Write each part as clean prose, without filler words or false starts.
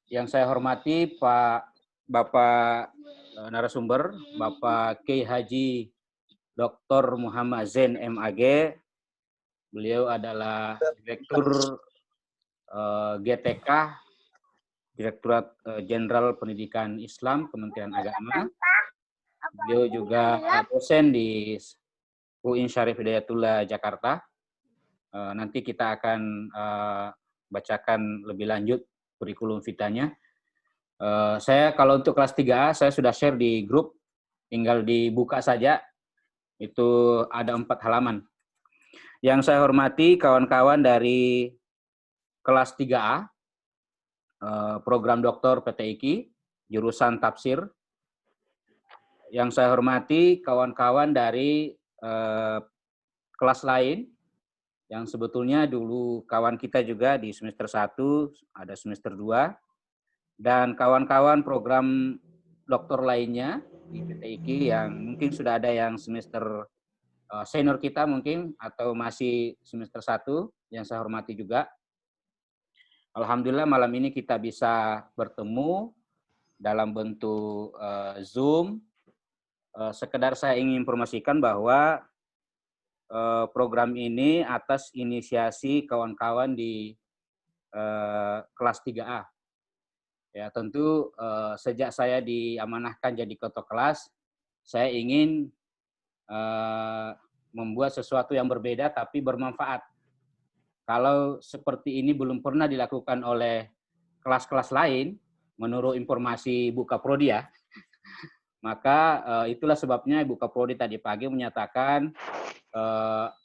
Yang saya hormati Bapak narasumber, Bapak Kiai Haji Dr. Muhammad Zain MAG. Beliau adalah Direktur GTK, Direktorat Jenderal Pendidikan Islam, Kementerian Agama. Beliau juga dosen di UIN Syarif Hidayatullah Jakarta. Nanti kita akan bacakan lebih lanjut kurikulum vitanya. Saya kalau untuk kelas 3A, saya sudah share di grup, tinggal dibuka saja. Itu ada 4 halaman. Yang saya hormati kawan-kawan dari kelas 3A, program doktor PTIQ, jurusan tafsir. Yang saya hormati kawan-kawan dari kelas lain, yang sebetulnya dulu kawan kita juga di semester 1, ada semester 2, dan kawan-kawan program doktor lainnya di PTIQ yang mungkin sudah ada yang semester senior kita mungkin, atau masih semester 1, yang saya hormati juga. Alhamdulillah malam ini kita bisa bertemu dalam bentuk Zoom. Sekedar saya ingin informasikan bahwa program ini atas inisiasi kawan-kawan di kelas 3A. Ya, tentu sejak saya diamanahkan jadi ketua kelas, saya ingin membuat sesuatu yang berbeda tapi bermanfaat. Kalau seperti ini belum pernah dilakukan oleh kelas-kelas lain, menurut informasi Bu Kaprodi ya, maka itulah sebabnya Bu Kaprodi tadi pagi menyatakan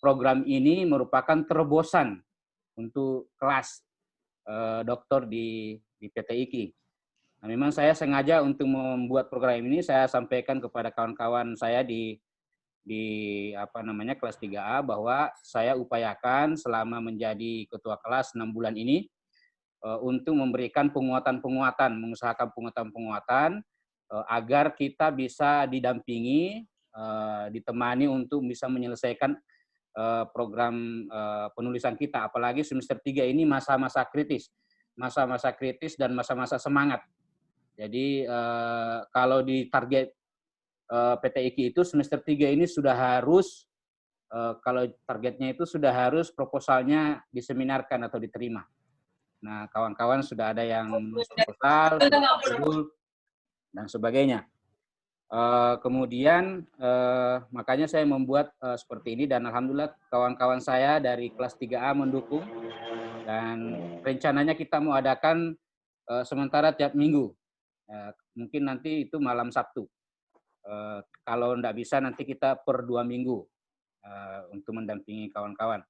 program ini merupakan terobosan untuk kelas doktor di PTIQ. Nah, memang saya sengaja untuk membuat program ini, saya sampaikan kepada kawan-kawan saya di kelas 3A bahwa saya upayakan selama menjadi ketua kelas 6 bulan ini untuk memberikan penguatan-penguatan, mengusahakan penguatan-penguatan agar kita bisa didampingi, ditemani untuk bisa menyelesaikan program penulisan kita, apalagi semester 3 ini masa-masa kritis dan masa-masa semangat. Jadi kalau di target PTIQ itu semester 3 ini sudah harus, kalau targetnya itu sudah harus proposalnya diseminarkan atau diterima. Nah, kawan-kawan sudah ada yang menulis proposal, judul, dan sebagainya. Kemudian makanya saya membuat seperti ini, dan alhamdulillah kawan-kawan saya dari kelas 3A mendukung, dan rencananya kita mau adakan sementara tiap minggu. Mungkin nanti itu malam Sabtu. Kalau enggak bisa nanti kita per 2 minggu untuk mendampingi kawan-kawan.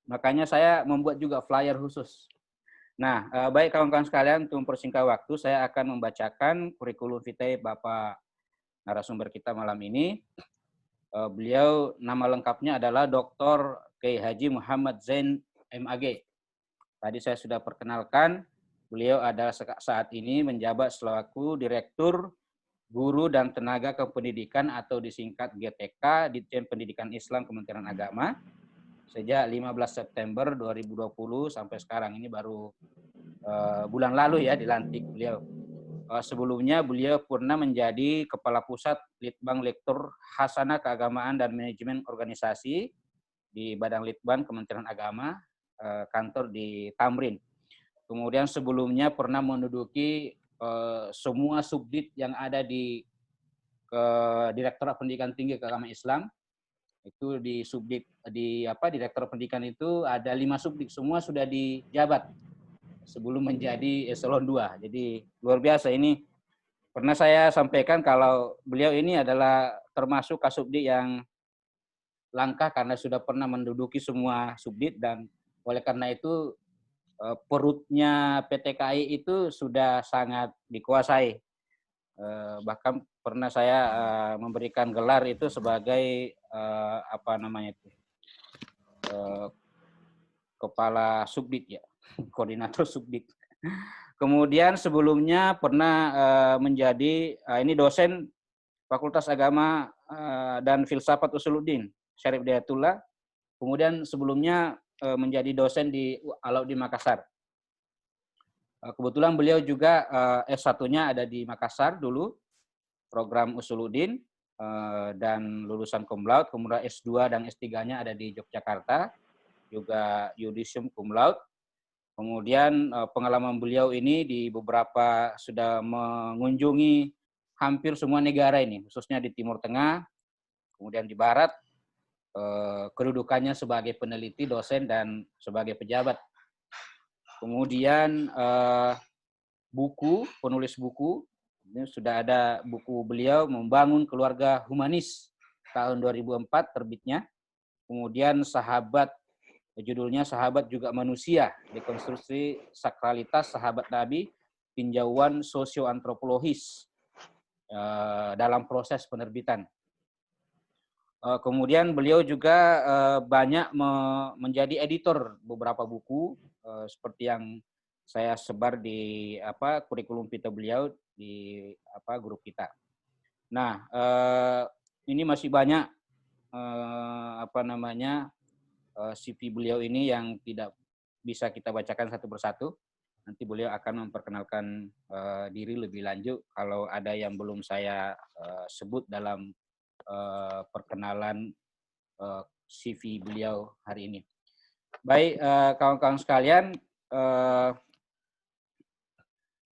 Makanya saya membuat juga flyer khusus. Nah, baik kawan-kawan sekalian, untuk mempersingkat waktu, saya akan membacakan kurikulum vitae Bapak narasumber kita malam ini. Beliau nama lengkapnya adalah Dr. Kiai Haji Muhammad Zain MAG. Tadi saya sudah perkenalkan, beliau adalah saat ini menjabat selaku Direktur Guru dan Tenaga Kependidikan atau disingkat GTK, Ditjen Pendidikan Islam Kementerian Agama, sejak 15 September 2020 sampai sekarang. Ini baru bulan lalu ya dilantik beliau. Sebelumnya beliau pernah menjadi Kepala Pusat Litbang Lektor Hasanah Keagamaan dan Manajemen Organisasi di Badan Litbang Kementerian Agama, kantor di Tamrin. Kemudian sebelumnya pernah menduduki semua subdit yang ada di Direktorat Pendidikan Tinggi Keagamaan Islam. Itu di subdit Direktorat Pendidikan itu ada 5 subdit, semua sudah dijabat sebelum menjadi eselon 2. Jadi luar biasa ini. Pernah saya sampaikan kalau beliau ini adalah termasuk kasubdit yang langka karena sudah pernah menduduki semua subdit, dan oleh karena itu perutnya PT KAI itu sudah sangat dikuasai. Bahkan pernah saya memberikan gelar itu sebagai kepala subdit ya, koordinator subdit. Kemudian sebelumnya pernah menjadi ini dosen Fakultas Agama dan Filsafat Usuluddin Syarif Hidayatullah. Kemudian sebelumnya menjadi dosen di Alauddin Makassar. Kebetulan beliau juga S1-nya ada di Makassar dulu, program Usuluddin, dan lulusan cum laude, kemudian S2 dan S3-nya ada di Yogyakarta, juga yudisium cum laude. Kemudian pengalaman beliau ini di beberapa sudah mengunjungi hampir semua negara ini, khususnya di Timur Tengah, kemudian di Barat, kedudukannya sebagai peneliti, dosen, dan sebagai pejabat. Kemudian penulis buku, ini sudah ada buku beliau Membangun Keluarga Humanis tahun 2004 terbitnya. Kemudian judulnya Sahabat Juga Manusia, Dekonstruksi Sakralitas Sahabat Nabi, Tinjauan Sosioantropologis dalam proses penerbitan. Kemudian beliau juga banyak menjadi editor beberapa buku, seperti yang saya sebar di kurikulum vitae beliau di grup kita. Nah, ini masih banyak CV beliau ini yang tidak bisa kita bacakan satu persatu. Nanti beliau akan memperkenalkan diri lebih lanjut kalau ada yang belum saya sebut dalam perkenalan CV beliau hari ini. Baik, kawan-kawan sekalian,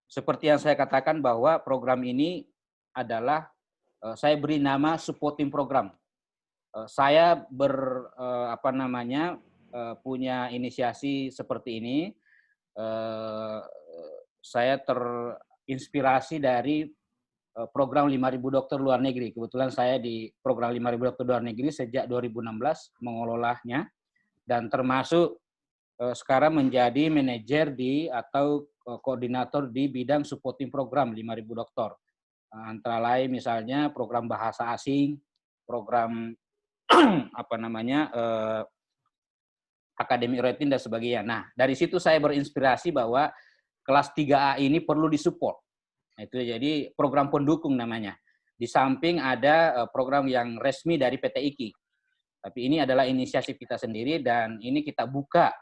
seperti yang saya katakan bahwa program ini adalah saya beri nama supporting program. Saya punya inisiasi seperti ini. Saya terinspirasi dari program 5.000 dokter luar negeri. Kebetulan saya di program 5.000 dokter luar negeri sejak 2016 mengelolanya, dan termasuk sekarang menjadi manajer atau koordinator di bidang supporting program 5.000 dokter. Antara lain misalnya program bahasa asing, program akademi rating dan sebagainya. Nah, dari situ saya berinspirasi bahwa kelas 3A ini perlu disupport. Nah, itu jadi program pendukung namanya. Di samping ada program yang resmi dari PT IKI. Tapi ini adalah inisiatif kita sendiri dan ini kita buka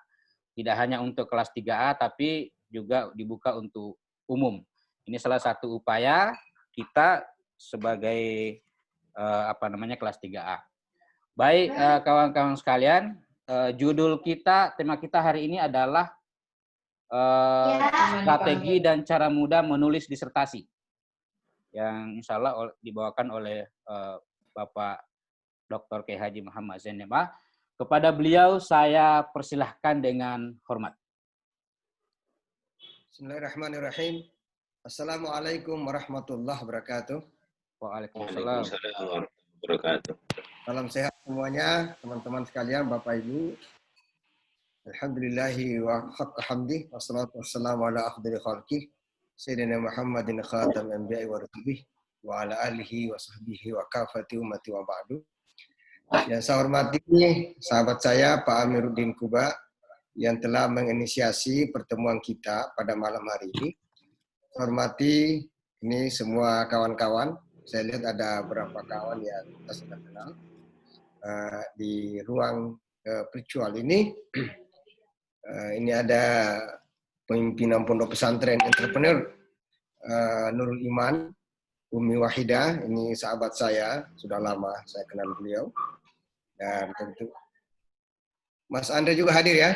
tidak hanya untuk kelas 3A tapi juga dibuka untuk umum. Ini salah satu upaya kita sebagai kelas 3A. Baik, kawan-kawan sekalian, tema kita hari ini adalah strategi dan cara mudah menulis disertasi, yang insya Allah dibawakan oleh Bapak Dr. K. Haji Muhammad Zain Nebah. Kepada beliau saya persilahkan dengan hormat. Bismillahirrahmanirrahim. Assalamualaikum warahmatullahi wabarakatuh. Waalaikumsalam warahmatullahi wabarakatuh. Salam sehat semuanya, teman-teman sekalian, Bapak Ibu. Alhamdulillahi wa haqqa hamdi, wassalatu wassalamu ala afdali khalqih, Sayyidina Muhammadin khatam anbiya'i wa rusulih, wa ala alihi wa sahbihi wa kafati ummati wa ba'du. Yang saya hormati sahabat saya Pak Amiruddin Kuba yang telah menginisiasi pertemuan kita pada malam hari ini. Saya hormati ini semua kawan-kawan. Saya lihat ada beberapa kawan yang kita sudah kenal di ruang virtual ini. Ini ada pimpinan Pondok Pesantren Entrepreneur Nurul Iman, Umi Wahidah. Ini sahabat saya, sudah lama saya kenal beliau. Dan tentu Mas Andre juga hadir ya?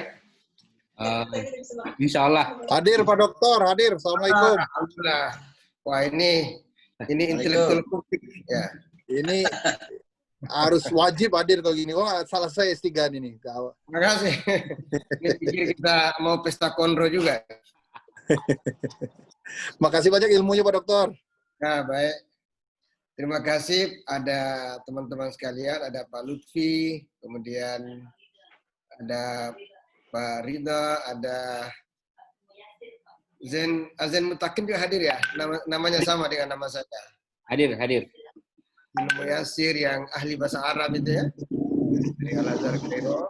Insya Allah. Hadir Pak Dokter, hadir. Assalamualaikum. Alhamdulillah. Wah ini intelektual publik ya. Ini harus wajib hadir kalau gini. Oh, salah saya S3 ini. Terima kasih. Ini kita mau pesta kondro juga. Makasih banyak ilmunya Pak Dokter. Nah, baik. Terima kasih ada teman-teman sekalian, ada Pak Lutfi, kemudian ada Pak Ridha, ada Zain Mutakin juga hadir ya? Namanya sama dengan nama saya. Hadir. Ilmu Yasir yang ahli bahasa Arab itu ya. Dari Al-Azhar Cairo.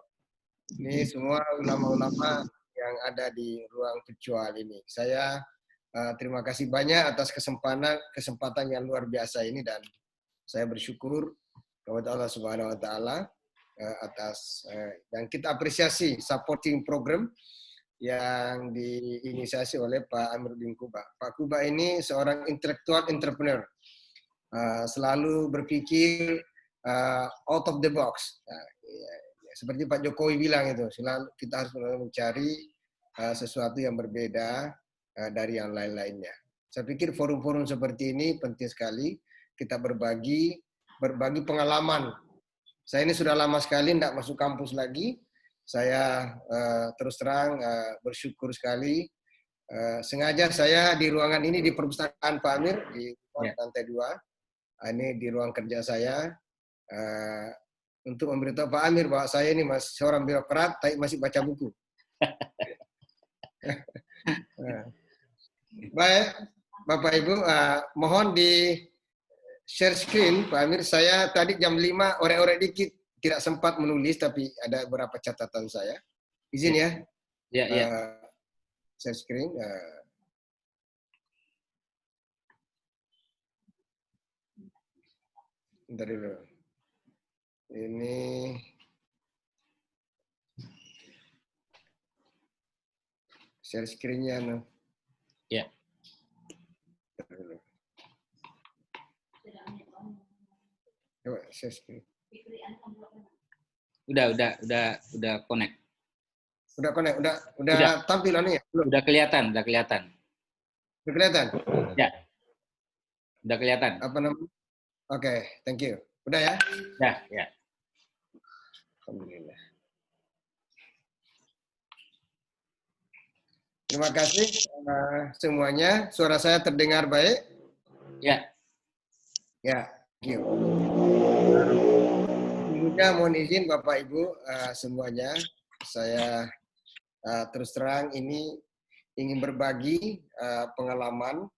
Ini semua ulama-ulama yang ada di ruang virtual ini. Saya terima kasih banyak atas kesempatan yang luar biasa ini dan saya bersyukur kepada Allah Subhanahu wa taala atas dan kita apresiasi supporting program yang diinisiasi oleh Pak Amiruddin Kuba. Pak Kuba ini seorang intelektual entrepreneur, selalu berpikir out of the box. Seperti Pak Jokowi bilang itu, selalu kita harus mencari sesuatu yang berbeda dari yang lain-lainnya. Saya pikir forum-forum seperti ini penting sekali kita berbagi pengalaman. Saya ini sudah lama sekali tidak masuk kampus lagi. Saya terus terang bersyukur sekali. Sengaja saya di ruangan ini di perpustakaan Pak Amir di lantai 2. Ini di ruang kerja saya untuk memberitahu Pak Amir bahwa saya ini masih seorang birokrat, tapi masih baca buku. Baik, Bapak Ibu, mohon di share screen, Pak Amir. Saya tadi jam 5 orek-orek dikit, tidak sempat menulis, tapi ada beberapa catatan saya. Izin ya. Ya, ya. Share screen. Bentar dulu. Ini share screen-nya. Ya. Bentar dulu. Coba share screen. Udah connect. Udah connect, udah tampilannya ya? Belum? Udah kelihatan. Udah kelihatan? Ya. Udah kelihatan. Apa namanya? Oke, thank you. Udah ya? Ya. Alhamdulillah. Terima kasih semuanya. Suara saya terdengar baik? Ya. Ya, thank you. Sebelumnya mohon izin Bapak Ibu semuanya, saya terus terang ini ingin berbagi pengalaman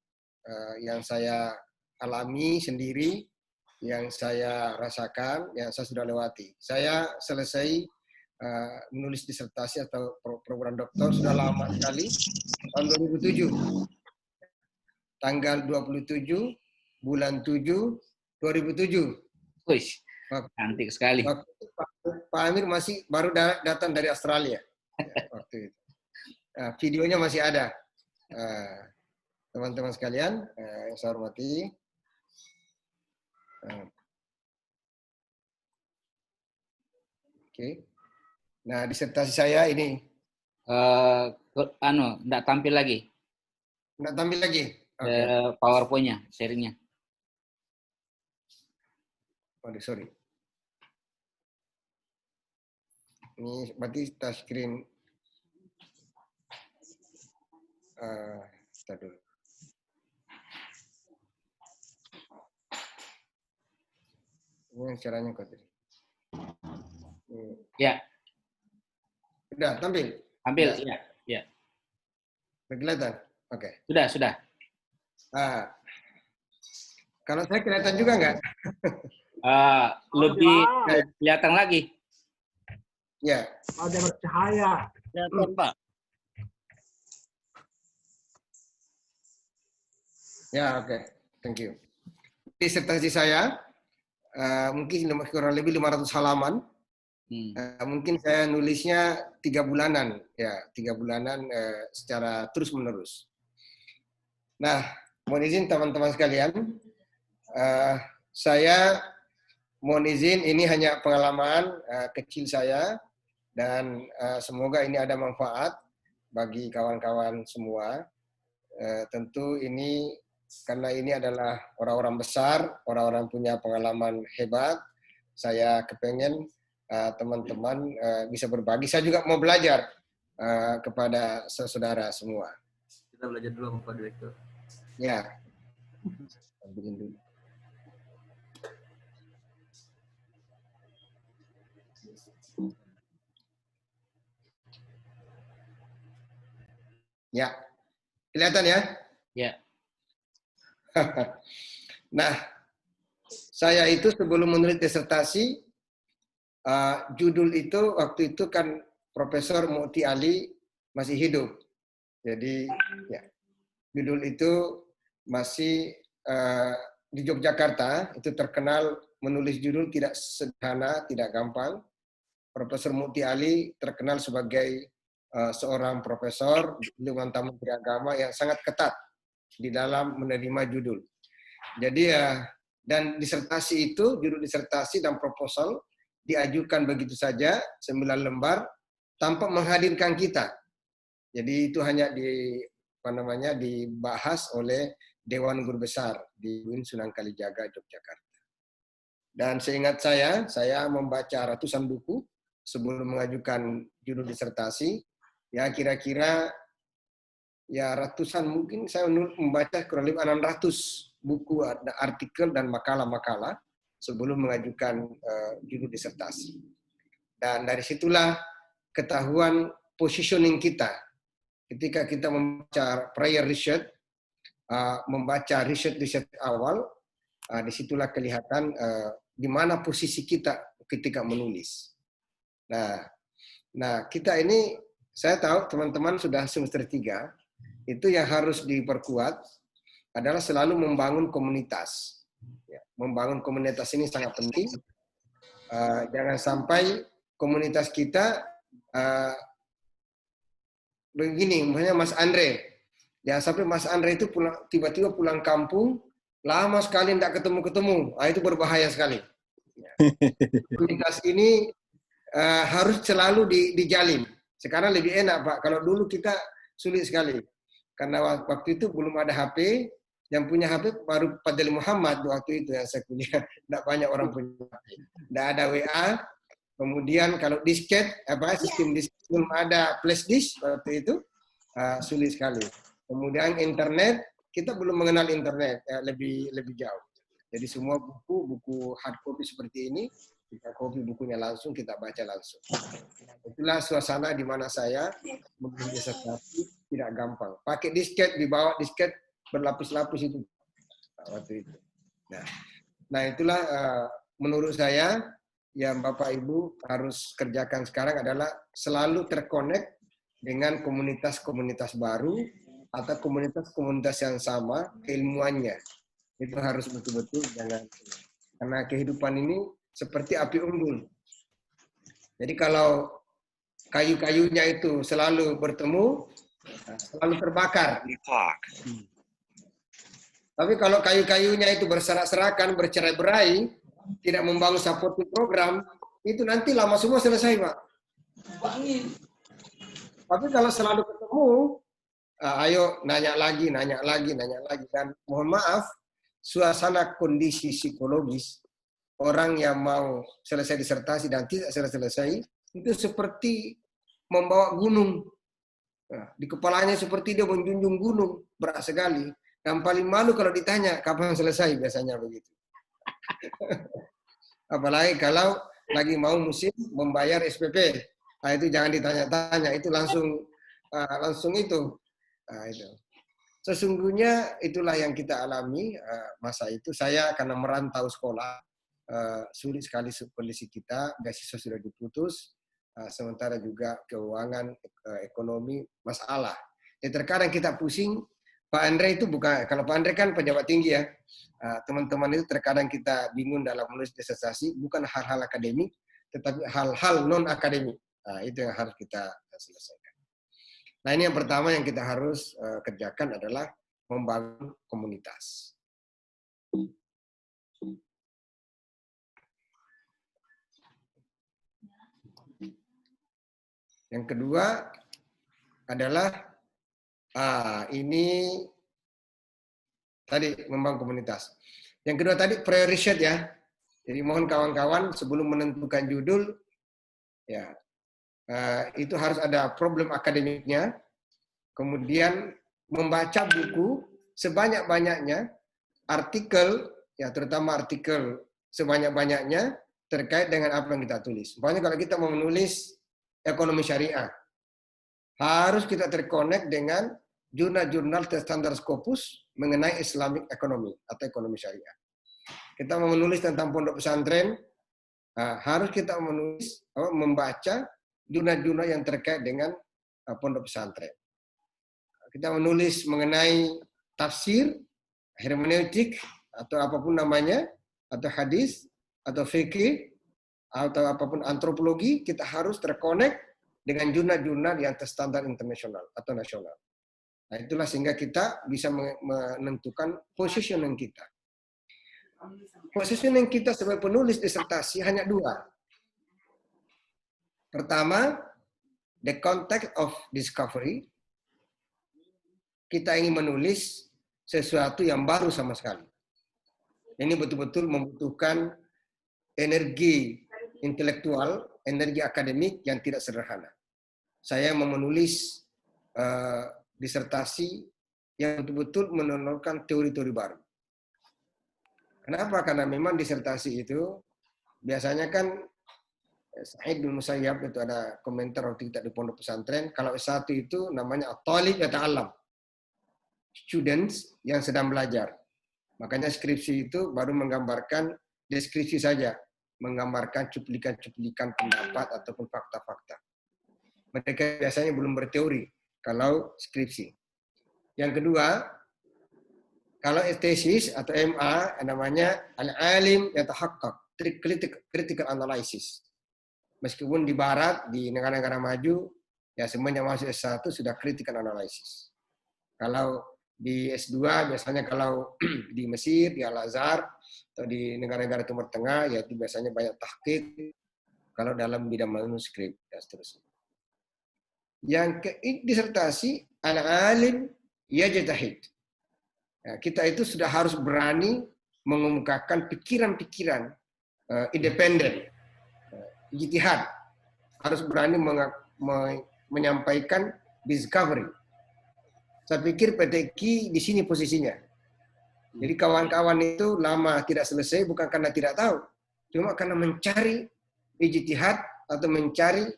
yang saya alami sendiri, yang saya rasakan, yang saya sudah lewati. Saya selesai menulis disertasi atau program doktor sudah lama sekali, tahun 2007. Tanggal 27 bulan 7 2007. Wih, cantik sekali. Pak Amir masih baru datang dari Australia waktu itu. Videonya masih ada. Teman-teman sekalian yang saya hormati. Oke. Nah, disertasi saya ini. Nggak tampil lagi. Nggak tampil lagi. Okay. PowerPoint-nya, sharing-nya. Sorry. Ini berarti touch screen. Kita dulu. Ini caranya kok tadi. Ya. Sudah tampil? Tampil, ya. Kelihatan? Oke. Sudah. Kalau saya kelihatan juga nggak? Lebih kelihatan lagi. Ya. Ada bercahaya. Kelihatan, Pak. Ya, oke. Thank you. Disertasi saya mungkin kurang lebih 500 halaman. Mungkin saya nulisnya 3 bulanan, ya 3 bulanan secara terus-menerus. Nah, mohon izin teman-teman sekalian, saya mohon izin ini hanya pengalaman kecil saya dan semoga ini ada manfaat bagi kawan-kawan semua. Tentu ini karena ini adalah orang-orang besar, orang-orang punya pengalaman hebat. Saya kepengen teman-teman bisa berbagi. Saya juga mau belajar kepada saudara semua. Kita belajar dulu Pak Direktur. Ya. Bikin dulu. Ya. Kelihatan ya? Ya. Nah, saya itu sebelum menulis disertasi, judul itu waktu itu kan Profesor Mu'ti Ali masih hidup. Jadi, ya, judul itu masih di Yogyakarta, itu terkenal menulis judul tidak sederhana, tidak gampang. Profesor Mukti Ali terkenal sebagai seorang profesor di Dewan Menteri Agama yang sangat ketat di dalam menerima judul. Jadi dan disertasi itu, judul disertasi dan proposal diajukan begitu saja 9 lembar tanpa menghadirkan kita. Jadi itu hanya dibahas oleh Dewan Guru Besar di UIN Sunan Kalijaga, Yogyakarta. Dan seingat saya membaca ratusan buku sebelum mengajukan judul disertasi. Ya kira-kira ya ratusan, mungkin saya membaca kurang lebih 600 buku, artikel dan makalah-makalah sebelum mengajukan judul disertasi. Dan dari situlah ketahuan positioning kita. Ketika kita membaca prior research, membaca riset awal, disitulah kelihatan di mana posisi kita ketika menulis. Nah kita ini, saya tahu teman-teman sudah semester 3, itu yang harus diperkuat adalah selalu membangun komunitas. Ya, membangun komunitas ini sangat penting. Jangan sampai komunitas kita begini, misalnya Mas Andre. Jangan sampai Mas Andre itu tiba-tiba pulang kampung, lama sekali tidak ketemu-ketemu. Itu berbahaya sekali. Ya. Komunitas ini harus selalu dijalin. Sekarang lebih enak, Pak. Kalau dulu kita sulit sekali. Karena waktu itu belum ada HP. Yang punya HP baru Padli Muhammad waktu itu yang saya kuliah. Tidak banyak orang punya HP. Tidak ada WA. Kemudian kalau disket, sistem disket, belum ada flash disk waktu itu, sulit sekali. Kemudian internet, kita belum mengenal internet, lebih jauh. Jadi semua buku hard copy seperti ini, kita copy bukunya langsung, kita baca langsung. Itulah suasana di mana saya menulis disertasi tidak gampang. Pakai disket, dibawa disket berlapis-lapis itu waktu itu. Nah itulah menurut saya yang Bapak Ibu harus kerjakan sekarang adalah selalu terkonek dengan komunitas-komunitas baru atau komunitas-komunitas yang sama keilmuannya. Itu harus betul-betul jangan, karena kehidupan ini seperti api unggun. Jadi kalau kayu-kayunya itu selalu bertemu, selalu terbakar. Tapi kalau kayu-kayunya itu berserak-serakan, bercerai-berai, tidak membangun supporting program, itu nanti lama semua selesai, Pak. Tapi kalau selalu ketemu, ayo nanya lagi. Dan mohon maaf, suasana kondisi psikologis orang yang mau selesai disertasi dan tidak selesai itu seperti membawa gunung. Di kepalanya seperti dia menjunjung gunung, berat sekali. Yang paling malu kalau ditanya kapan selesai, biasanya begitu. Apalagi kalau lagi mau musim membayar SPP. Itu jangan ditanya-tanya, itu langsung itu. Itu. Sesungguhnya itulah yang kita alami masa itu. Saya karena merantau sekolah, sulit sekali kondisi kita, beasiswa sudah diputus, sementara juga keuangan, ekonomi, masalah. Terkadang kita pusing, Pak Andre itu bukan, kalau Pak Andre kan pejabat tinggi ya, teman-teman itu terkadang kita bingung dalam menulis disertasi, bukan hal-hal akademik, tetapi hal-hal non-akademik. Itu yang harus kita selesaikan. Nah ini yang pertama yang kita harus kerjakan adalah membangun komunitas. Yang kedua adalah ini tadi membangun komunitas. Yang kedua tadi prior research ya. Jadi mohon kawan-kawan sebelum menentukan judul ya itu harus ada problem akademiknya. Kemudian membaca buku sebanyak-banyaknya, artikel ya terutama artikel sebanyak-banyaknya terkait dengan apa yang kita tulis. Pokoknya kalau kita mau menulis ekonomi syariah, harus kita terkonek dengan jurnal-jurnal terstandar Scopus mengenai Islamic economy atau ekonomi syariah. Kita mau menulis tentang pondok pesantren, harus kita membaca jurnal-jurnal yang terkait dengan pondok pesantren. Kita menulis mengenai tafsir, hermeneutik, atau apapun namanya, atau hadis, atau fikih, atau apapun antropologi, kita harus terkonek dengan jurnal-jurnal yang terstandar internasional atau nasional. Nah, itulah sehingga kita bisa menentukan positioning kita. Positioning kita sebagai penulis disertasi hanya dua. Pertama, the context of discovery. Kita ingin menulis sesuatu yang baru sama sekali. Ini betul-betul membutuhkan energi intelektual, energi akademik yang tidak sederhana. Saya mau menulis disertasi yang betul-betul menonjolkan teori-teori baru. Kenapa? Karena memang disertasi itu biasanya kan Sa'id bin Musayyab itu ada komentar waktu kita di pondok pesantren, kalau S1 itu namanya at-talib yata'allam. Students yang sedang belajar. Makanya skripsi itu baru menggambarkan deskripsi saja, menggambarkan cuplikan-cuplikan pendapat ataupun fakta-fakta. Mereka biasanya belum berteori kalau skripsi. Yang kedua, kalau tesis atau MA namanya al-alim yatahaqqaq, critical analysis. Meskipun di barat, di negara-negara maju, ya semuanya masuk S1 sudah critical analysis. Kalau di S2 biasanya kalau di Mesir, di Al-Azhar, atau di negara-negara Timur Tengah, ya itu biasanya banyak tahqiq kalau dalam bidang manuskrip dan seterusnya. Yang disertasi al-alim yajtahid. Ya, kita itu sudah harus berani mengemukakan pikiran-pikiran independen, ijtihad. Harus berani menyampaikan discovery. Saya pikir PTQ di sini posisinya. Jadi kawan-kawan itu lama tidak selesai bukan karena tidak tahu, cuma karena mencari ijtihad atau mencari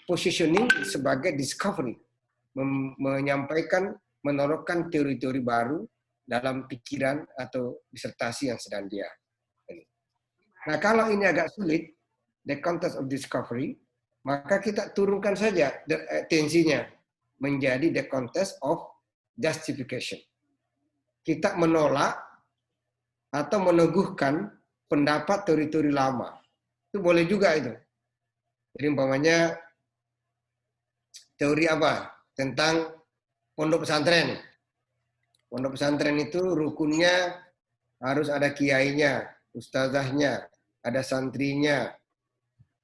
positioning sebagai discovery, menyampaikan, menorokkan teori-teori baru dalam pikiran atau disertasi yang sedang dia. Nah, kalau ini agak sulit, the context of discovery, maka kita turunkan saja tensinya menjadi the context of justification. Kita menolak atau meneguhkan pendapat teori-teori lama. Itu boleh juga itu. Jadi umpamanya teori apa? Tentang pondok pesantren. Pondok pesantren itu rukunnya harus ada kiainya, ustazahnya, ada santrinya,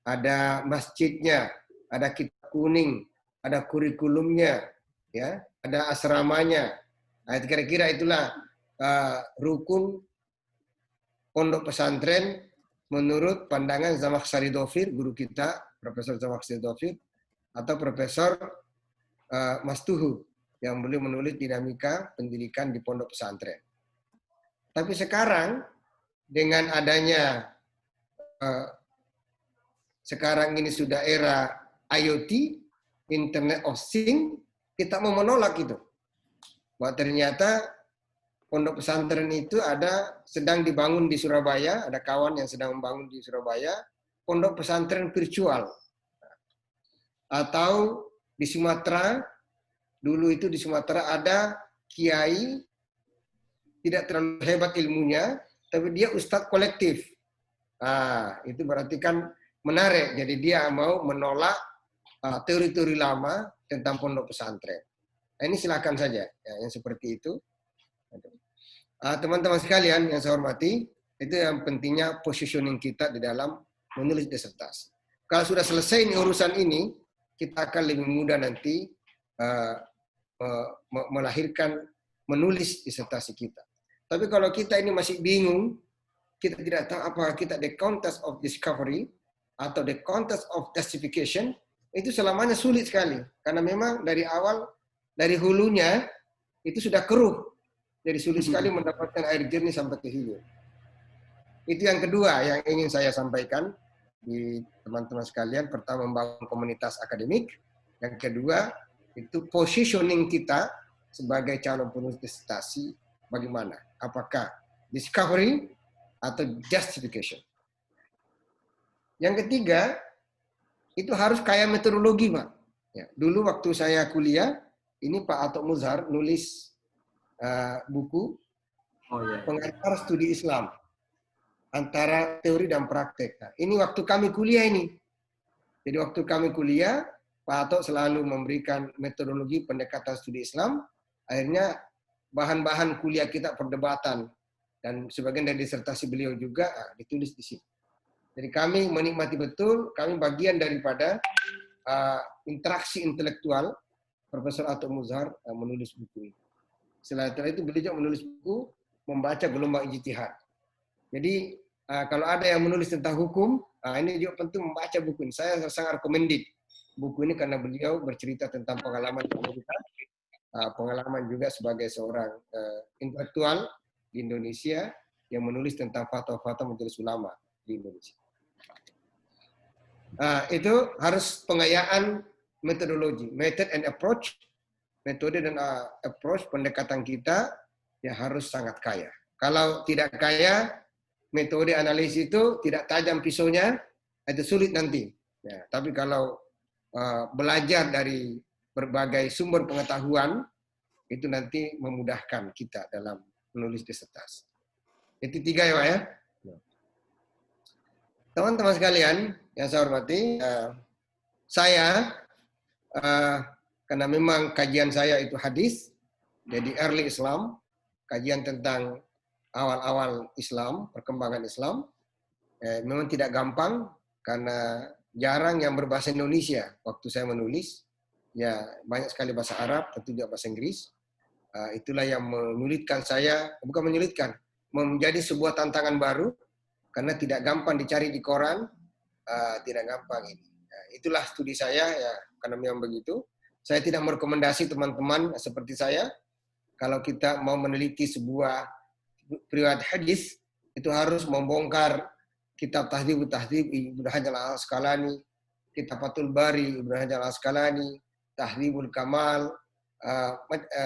ada masjidnya, ada kitab kuning, ada kurikulumnya, ya, ada asramanya. Nah, kira-kira itulah rukun pondok pesantren menurut pandangan Zamakhsyari Dhofir, guru kita, Profesor Zamakhsyari Dhofir, atau Profesor Mastuhu, yang beliau menulis dinamika pendidikan di pondok pesantren. Tapi sekarang, dengan adanya sekarang ini sudah era IoT, Internet of Things, kita mau menolak itu. Bahwa ternyata pondok pesantren itu sedang dibangun di Surabaya, ada kawan yang sedang membangun di Surabaya, pondok pesantren virtual. Atau di Sumatera, dulu itu di Sumatera ada kiai, tidak terlalu hebat ilmunya, tapi dia ustadz kolektif. Nah, itu berarti kan menarik. Jadi dia mau menolak teori-teori lama tentang pondok pesantren. Nah, ini silakan saja, ya, yang seperti itu. Teman-teman sekalian yang saya hormati, itu yang pentingnya positioning kita di dalam menulis disertasi. Kalau sudah selesai ini urusan ini, kita akan lebih mudah nanti melahirkan, menulis disertasi kita. Tapi kalau kita ini masih bingung, kita tidak tahu apakah kita the context of discovery atau the context of justification, itu selamanya sulit sekali. Karena memang dari awal, dari hulunya, itu sudah keruh. Jadi sulit sekali mendapatkan air jernih sampai ke hilir. Itu yang kedua yang ingin saya sampaikan di teman-teman sekalian. Pertama, membangun komunitas akademik. Yang kedua, itu positioning kita sebagai calon penulis disertasi bagaimana? Apakah discovery atau justification? Yang ketiga, itu harus kaya metodologi, Pak. Ya, dulu waktu saya kuliah, ini Pak Atok Muzhar nulis buku Pengantar Studi Islam antara teori dan praktek. Nah, ini waktu kami kuliah ini. Jadi waktu kami kuliah, Pak Atok selalu memberikan metodologi pendekatan studi Islam. Akhirnya bahan-bahan kuliah kita perdebatan dan sebagian dari disertasi beliau juga ditulis di sini. Jadi kami menikmati betul, kami bagian daripada interaksi intelektual Profesor Atok Muzhar menulis buku ini. Setelah itu beliau juga menulis buku membaca gelombang ijtihad. Jadi kalau ada yang menulis tentang hukum, ini juga penting membaca buku ini. Saya sangat recommended buku ini karena beliau bercerita tentang pengalaman pengalaman juga sebagai seorang intelektual di Indonesia yang menulis tentang fatwa-fatwa majelis ulama di Indonesia. Itu harus pengayaan metodologi, method and approach, metode dan approach pendekatan kita ya harus sangat kaya. Kalau tidak kaya, metode analisis itu tidak tajam pisaunya, itu sulit nanti. Ya, tapi kalau belajar dari berbagai sumber pengetahuan, itu nanti memudahkan kita dalam menulis disertasi. Itu 3 ya Pak ya. Teman-teman sekalian yang saya hormati, saya karena memang kajian saya itu hadis, jadi early Islam, kajian tentang awal-awal Islam, perkembangan Islam, memang tidak gampang karena jarang yang berbahasa Indonesia waktu saya menulis. Ya banyak sekali bahasa Arab, tentu juga bahasa Inggris. Itulah yang menyulitkan saya, bukan menyulitkan, menjadi sebuah tantangan baru karena tidak gampang dicari di koran, tidak gampang ini. Itulah studi saya ya, karena memang begitu. Saya tidak merekomendasi teman-teman seperti saya, kalau kita mau meneliti sebuah riwayat hadis, itu harus membongkar kitab Tahdhibut Tahdhib Ibnu Hajar al-Asqalani, kitab Fathul Bari Ibnu Hajar al-Asqalani, Tahdhibul Kamal,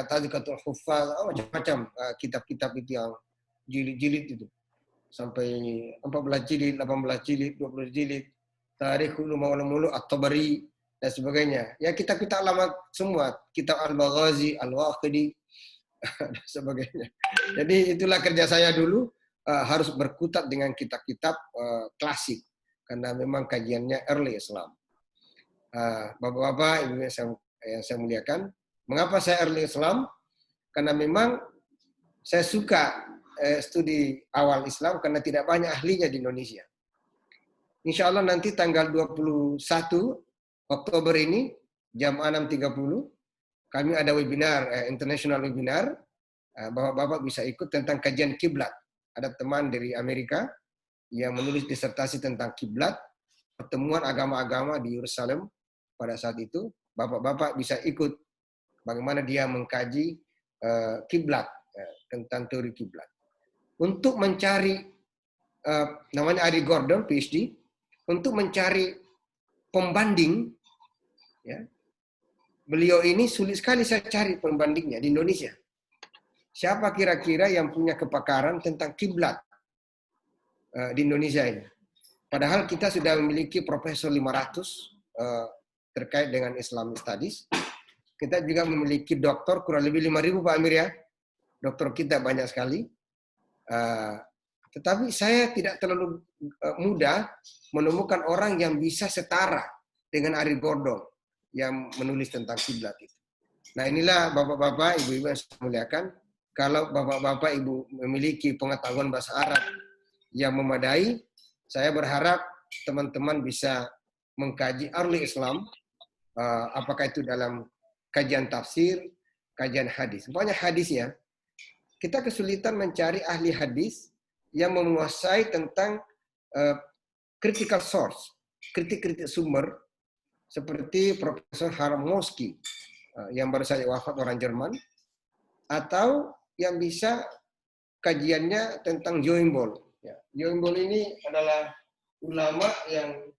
Tazkiyatul Huffaz, macam-macam kitab-kitab itu yang jilid-jilid itu. Sampai 14 jilid, 18 jilid, 20 jilid, Tarikhul Ulama At-Tabari, dan sebagainya. Ya kitab-kitab lama semua, kitab Al-Baghazi, Al-Waqidi, dan sebagainya. Jadi itulah kerja saya dulu, harus berkutat dengan kitab-kitab klasik, karena memang kajiannya early Islam. Bapak-bapak, ibu yang saya muliakan, mengapa saya early Islam? Karena memang saya suka studi awal Islam karena tidak banyak ahlinya di Indonesia. Insya Allah nanti tanggal 21 Oktober ini, jam 6.30, kami ada webinar, international webinar. Bapak-bapak bisa ikut tentang kajian kiblat. Ada teman dari Amerika yang menulis disertasi tentang kiblat, pertemuan agama-agama di Yerusalem pada saat itu. Bapak-bapak bisa ikut bagaimana dia mengkaji kiblat, tentang teori kiblat. Untuk mencari, namanya Ari Gordon, PhD, untuk mencari pembanding, ya, beliau ini sulit sekali saya cari pembandingnya di Indonesia. Siapa kira-kira yang punya kepakaran tentang kiblat di Indonesia ini? Padahal kita sudah memiliki profesor 500 terkait dengan Islamic Studies. Kita juga memiliki doktor kurang lebih 5.000 Pak Amir ya. Doktor kita banyak sekali. Tetapi saya tidak terlalu mudah menemukan orang yang bisa setara dengan Ari Gordon yang menulis tentang kiblat itu. Nah inilah bapak-bapak, ibu-ibu yang saya muliakan. Kalau bapak-bapak ibu memiliki pengetahuan bahasa Arab yang memadai, saya berharap teman-teman bisa mengkaji early Islam, apakah itu dalam kajian tafsir, kajian hadis. Pokoknya hadis ya. Kita kesulitan mencari ahli hadis yang menguasai tentang critical source, kritik-kritik sumber, seperti Profesor Harm Moski, yang baru saja wafat, orang Jerman, atau yang bisa kajiannya tentang Joimbol. Ya, Joimbol ini adalah ulama yang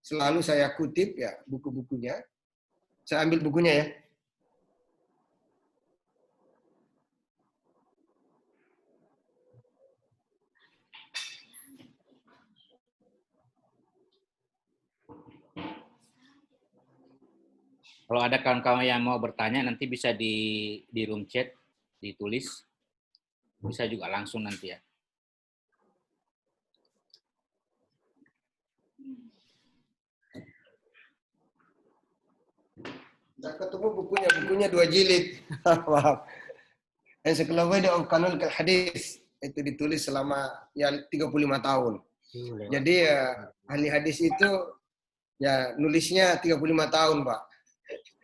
selalu saya kutip ya buku-bukunya. Saya ambil bukunya ya. Kalau ada kawan-kawan yang mau bertanya, nanti bisa di room chat, ditulis. Bisa juga langsung nanti ya. Saya ketemu bukunya 2 jilid. Maaf. Encyclopedia of Canonical Hadith. Itu ditulis selama ya 35 tahun. Jadi ahli hadis itu ya nulisnya 35 tahun, Pak.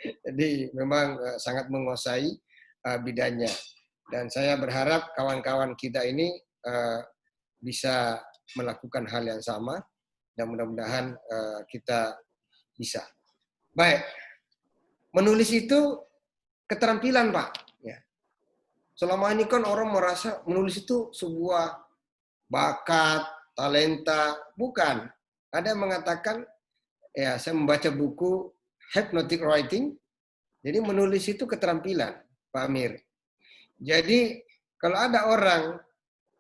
Jadi memang sangat menguasai bidangnya. Dan saya berharap kawan-kawan kita ini bisa melakukan hal yang sama dan mudah-mudahan kita bisa. Baik. Menulis itu keterampilan, Pak. Ya. Selama ini kan orang merasa menulis itu sebuah bakat, talenta. Bukan. Ada yang mengatakan, ya saya membaca buku Hypnotic Writing, jadi menulis itu keterampilan, Pak Amir. Jadi kalau ada orang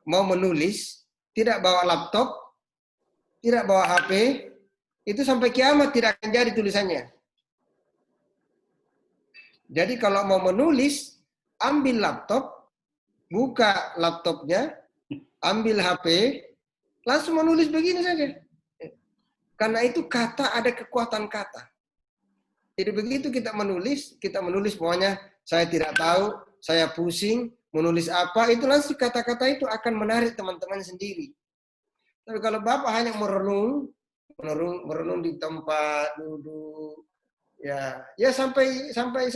mau menulis, tidak bawa laptop, tidak bawa HP, itu sampai kiamat tidak akan jadi tulisannya. Jadi kalau mau menulis, ambil laptop, buka laptopnya, ambil HP, langsung menulis begini saja. Karena itu kata ada kekuatan kata. Jadi begitu kita menulis pokoknya saya tidak tahu, saya pusing, menulis apa, itu langsung kata-kata itu akan menarik teman-teman sendiri. Tapi kalau Bapak hanya merenung di tempat duduk, ya sampai sampai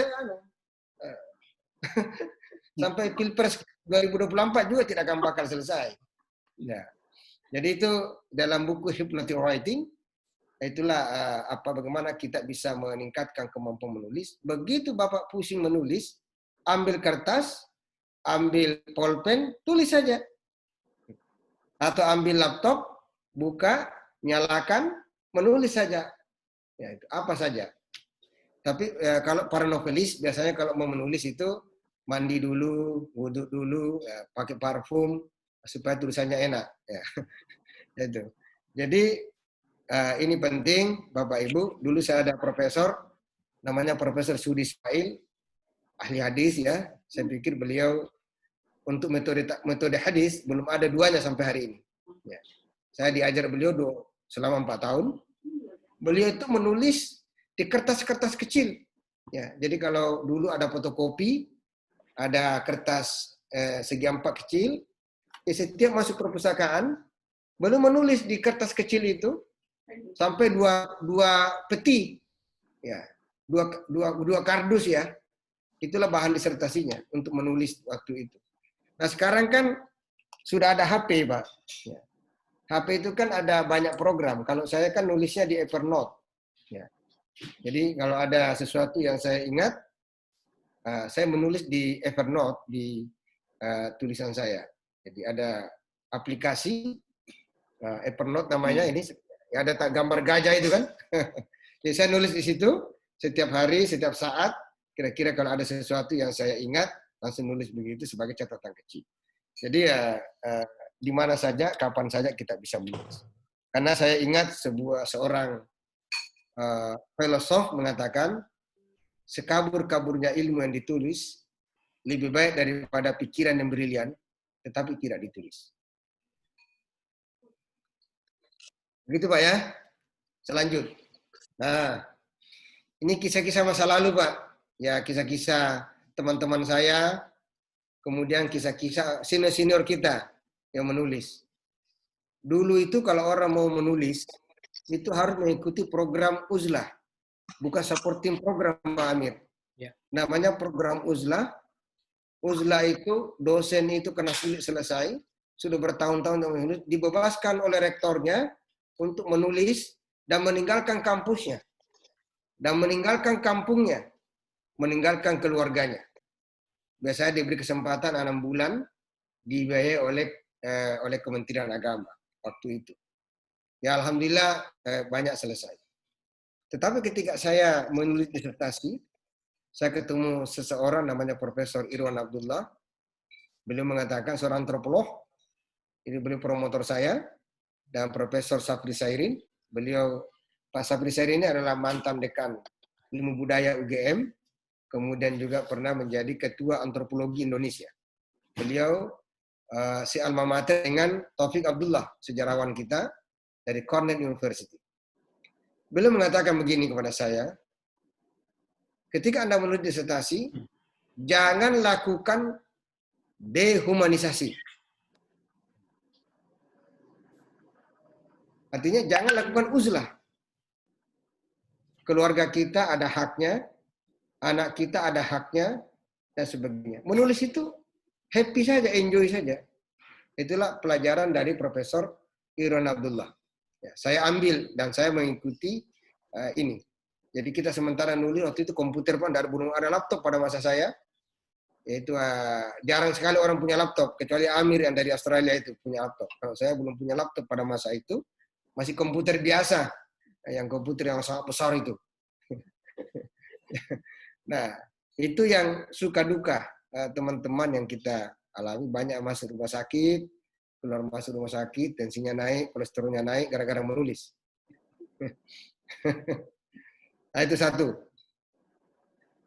Pilpres 2024 juga tidak akan bakal selesai. Ya. Jadi itu dalam buku Hypnotic Writing, itulah bagaimana kita bisa meningkatkan kemampuan menulis. Begitu Bapak pusing menulis, ambil kertas, ambil pulpen, tulis saja. Atau ambil laptop, buka, nyalakan, menulis saja. Ya, itu apa saja. Tapi kalau para novelis biasanya kalau mau menulis itu mandi dulu, wudhu dulu, ya, pakai parfum supaya tulisannya enak. Ya. Itu. Jadi ini penting, Bapak Ibu. Dulu saya ada profesor, namanya Profesor Sudi Ismail, ahli hadis ya. Saya pikir beliau untuk metode hadis belum ada duanya sampai hari ini. Ya. Saya diajar beliau selama 4 tahun. Beliau itu menulis di kertas-kertas kecil. Ya, jadi kalau dulu ada fotokopi, ada kertas segi 4 kecil, ya setiap masuk perpustakaan, beliau menulis di kertas kecil itu sampai dua peti, ya, dua kardus ya. Itulah bahan disertasinya untuk menulis waktu itu. Nah sekarang kan sudah ada HP, Pak. Ya. HP itu kan ada banyak program. Kalau saya kan nulisnya di Evernote. Ya. Jadi kalau ada sesuatu yang saya ingat, saya menulis di Evernote di tulisan saya. Jadi ada aplikasi Evernote namanya ini. Ada gambar gajah itu kan. Jadi saya nulis di situ setiap hari, setiap saat. Kira-kira kalau ada sesuatu yang saya ingat, langsung nulis begitu sebagai catatan kecil. Jadi di mana saja, kapan saja kita bisa menulis. Karena saya ingat seorang filosof mengatakan, sekabur-kaburnya ilmu yang ditulis lebih baik daripada pikiran yang brilian, tetapi tidak ditulis. Begitu Pak ya. Selanjut. Nah, ini kisah-kisah masa lalu Pak. Ya kisah-kisah teman-teman saya, kemudian kisah-kisah senior-senior kita yang menulis. Dulu itu kalau orang mau menulis, itu harus mengikuti program uzlah. Bukan supporting program Pak Amir. Ya. Namanya program uzlah. Uzlah itu, dosen itu kena sulit selesai, sudah bertahun-tahun menulis, dibebaskan oleh rektornya untuk menulis dan meninggalkan kampusnya. Dan meninggalkan kampungnya. Meninggalkan keluarganya. Biasanya diberi kesempatan 6 bulan, dibiayai oleh Kementerian Agama waktu itu. Ya alhamdulillah banyak selesai. Tetapi ketika saya menulis disertasi, saya ketemu seseorang namanya Profesor Irwan Abdullah. Beliau mengatakan seorang antropolog, ini beliau promotor saya, dan Profesor Safri Sairin. Pak Safri Sairin ini adalah mantan dekan ilmu budaya UGM, kemudian juga pernah menjadi ketua antropologi Indonesia. Beliau si alma mater dengan Taufik Abdullah, sejarawan kita dari Cornell University. Beliau mengatakan begini kepada saya, ketika Anda menulis disertasi, jangan lakukan dehumanisasi. Artinya jangan lakukan uzlah. Keluarga kita ada haknya, anak kita ada haknya, dan sebagainya. Menulis itu happy saja, enjoy saja. Itulah pelajaran dari Profesor Irwan Abdullah. Ya, saya ambil dan saya mengikuti ini. Jadi kita sementara nulis waktu itu komputer pun belum ada laptop pada masa saya. Yaitu jarang sekali orang punya laptop, kecuali Amir yang dari Australia itu punya laptop. Kalau saya belum punya laptop pada masa itu, masih komputer biasa, yang komputer yang sangat besar itu. Nah, itu yang suka duka teman-teman yang kita alami, banyak masuk rumah sakit, keluar masuk rumah sakit, tensinya naik, kolesterolnya naik gara-gara menulis. Nah, itu satu.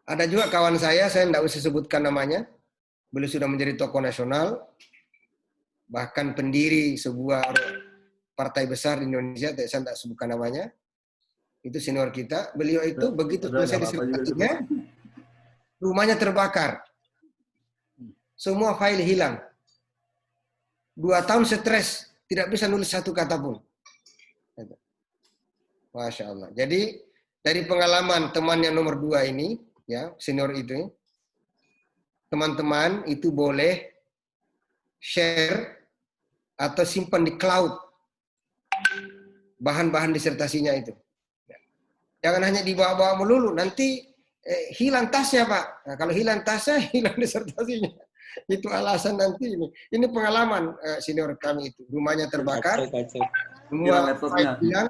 Ada juga kawan saya tidak usah sebutkan namanya, beliau sudah menjadi tokoh nasional, bahkan pendiri sebuah partai besar di Indonesia, saya tidak sebutkan namanya, itu senior kita. Beliau itu begitu selesai disertasinya, rumahnya terbakar. Semua file hilang. 2 tahun stres, tidak bisa nulis satu kata pun. Masya Allah. Jadi dari pengalaman teman yang nomor 2 ini, ya senior itu, teman-teman itu boleh share atau simpan di cloud bahan-bahan disertasinya itu. Jangan hanya dibawa-bawa melulu, nanti hilang tasnya Pak. Nah, kalau hilang tasnya, hilang disertasinya. Itu alasan nanti ini. Ini pengalaman senior kami itu. Rumahnya terbakar, semua hilang,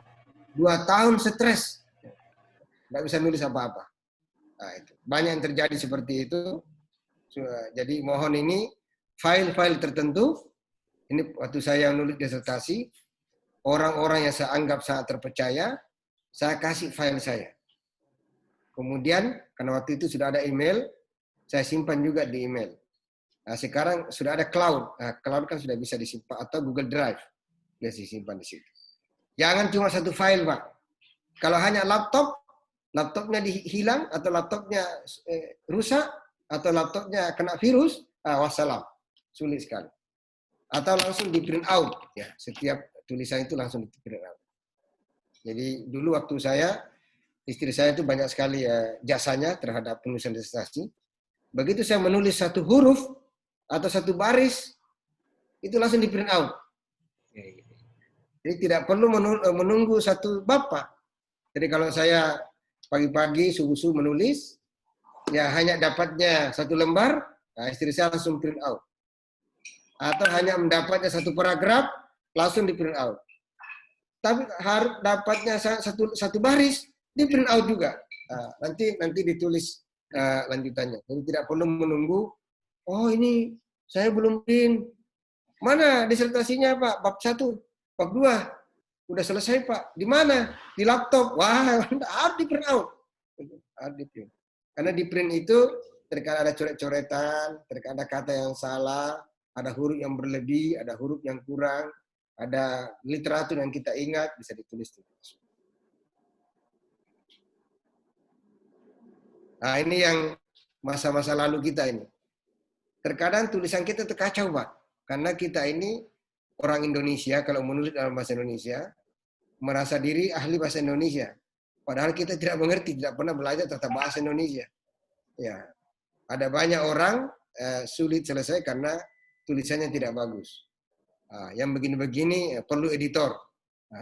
2 tahun stres. Nggak bisa nulis apa-apa. Nah, itu. Banyak yang terjadi seperti itu. Jadi mohon ini, file-file tertentu, ini waktu saya nulis disertasi, orang-orang yang saya anggap sangat terpercaya, saya kasih file saya. Kemudian, karena waktu itu sudah ada email, saya simpan juga di email. Nah, sekarang sudah ada cloud. Nah, cloud kan sudah bisa disimpan, atau Google Drive. Dia disimpan di situ. Jangan cuma satu file, Pak. Kalau hanya laptopnya hilang, atau laptopnya rusak, atau laptopnya kena virus, wassalam. Sulit sekali. Atau langsung di print out. Ya, setiap tulisan itu langsung di print out. Jadi dulu waktu istri saya itu banyak sekali jasanya terhadap penulisan disertasi. Begitu saya menulis satu huruf atau satu baris, itu langsung di print out. Jadi tidak perlu menunggu satu bab, Pak. Jadi kalau saya pagi-pagi subuh-subuh menulis, ya hanya dapatnya satu lembar, nah istri saya langsung print out. Atau hanya mendapatnya satu paragraf, langsung di print out. Tapi harus dapatnya satu baris, di print out juga. Nah, nanti ditulis lanjutannya. Jadi tidak perlu menunggu, oh ini saya belum print. Mana disertasinya Pak? Bab 1, bab 2. Udah selesai Pak. Di mana? Di laptop. Wah, harus di print out. Harus di print. Karena di print itu terkadang ada coret-coretan, terkadang ada kata yang salah, ada huruf yang berlebih, ada huruf yang kurang. Ada literatur yang kita ingat, bisa ditulis. Nah, ini yang masa-masa lalu kita ini. Terkadang tulisan kita terkacau, Pak. Karena kita ini orang Indonesia, kalau menulis dalam bahasa Indonesia, merasa diri ahli bahasa Indonesia. Padahal kita tidak mengerti, tidak pernah belajar tentang bahasa Indonesia. Ya, ada banyak orang sulit selesai karena tulisannya tidak bagus. Yang begini-begini perlu editor.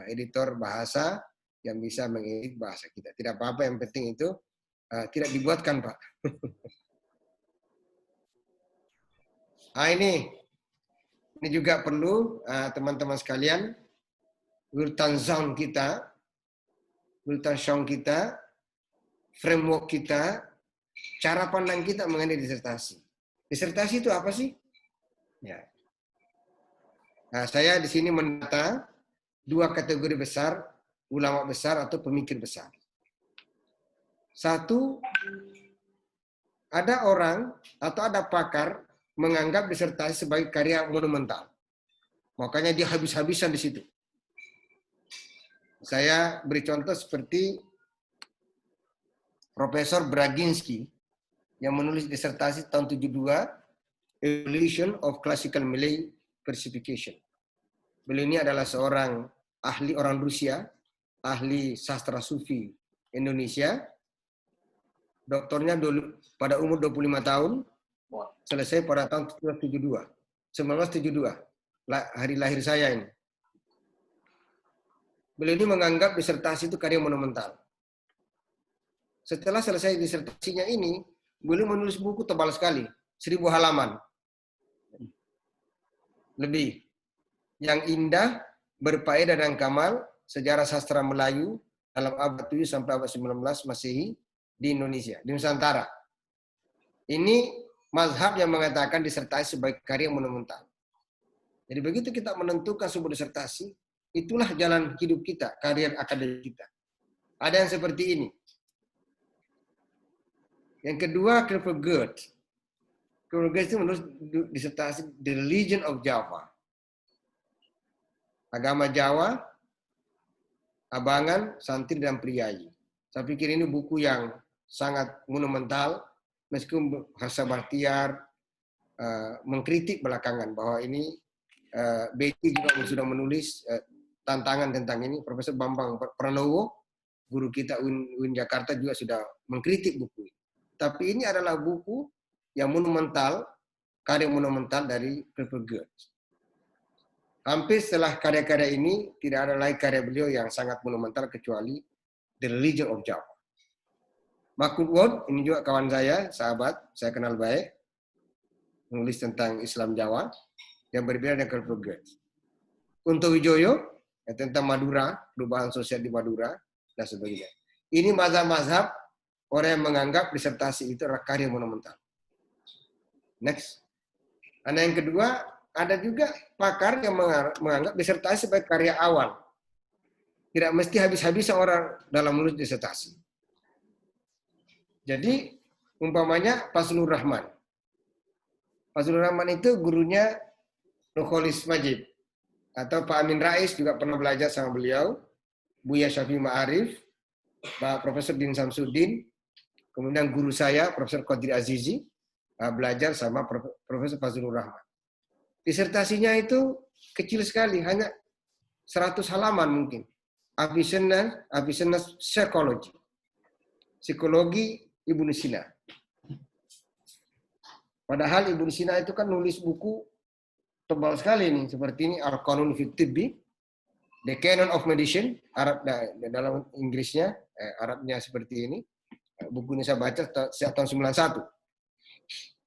Editor bahasa yang bisa mengedit bahasa kita. Tidak apa-apa, yang penting itu tidak dibuatkan, Pak. Ini juga perlu teman-teman sekalian, Wilton Sound kita, framework kita, cara pandang kita mengenai disertasi. Disertasi itu apa sih? Ya. Nah, saya di sini mendata 2 kategori besar, ulama besar atau pemikir besar. 1, ada orang atau ada pakar menganggap disertasi sebagai karya monumental. Makanya dia habis-habisan di situ. Saya beri contoh seperti Profesor Braginski yang menulis disertasi tahun 72, Evolution of Classical Malay Versification. Beliau ini adalah seorang ahli orang Rusia, ahli sastra sufi Indonesia. Doktornya dulu pada umur 25 tahun, selesai pada tahun 1972, hari lahir saya ini. Beliau ini menganggap disertasi itu karya monumental. Setelah selesai disertasinya ini, beliau menulis buku tebal sekali, 1000 halaman. Lebih. Yang indah, berfaedah dan kamal, sejarah sastra Melayu dalam abad 7 sampai abad 19 Masehi di Indonesia, di Nusantara. Ini mazhab yang mengatakan disertasi sebagai karya monumental. Jadi begitu kita menentukan sebuah disertasi, itulah jalan hidup kita, karier akademik kita. Ada yang seperti ini. Yang kedua, Kierkegaard. Kierkegaard itu menulis disertasi The Religion of Java. Agama Jawa, Abangan, Santri, dan Priayi. Saya pikir ini buku yang sangat monumental, meskipun Harsa Bahtiar mengkritik belakangan bahwa ini Betty juga sudah menulis tantangan tentang ini. Profesor Bambang Pranowo, guru kita UIN Jakarta juga sudah mengkritik buku ini. Tapi ini adalah buku yang monumental, karya monumental dari Kierkegaard. Hampir setelah karya-karya ini, tidak ada lagi karya beliau yang sangat monumental kecuali The Religion of Java. Mark Woodward, ini juga kawan saya, sahabat, saya kenal baik, menulis tentang Islam Jawa, yang berbeda dengan Kierkegaard. Kunto Wijoyo, tentang Madura, perubahan sosial di Madura, dan sebagainya. Ini mazhab-mazhab orang yang menganggap disertasi itu adalah karya monumental. Next. Ada yang kedua, ada juga pakar yang menganggap disertasi sebagai karya awal. Tidak mesti habis-habisan orang dalam menulis disertasi. Jadi, umpamanya Fazlur Rahman. Fazlur Rahman itu gurunya Nurholis Majid. Atau Pak Amin Rais juga pernah belajar sama beliau. Buya Syafi'i Ma'arif, Pak Profesor Din Samsudin, kemudian guru saya, Profesor Qadri Azizi, belajar sama Profesor Fazlur Rahman. Disertasinya itu kecil sekali, hanya 100 halaman mungkin. Avicenna's Psychology. Psikologi Ibnu Sina. Padahal Ibnu Sina itu kan nulis buku tebal sekali nih, seperti ini, Al-Qanun fi Tibbi, The Canon of Medicine, Arab dalam Inggrisnya, Arabnya seperti ini. Buku ini saya baca sejak tahun 91.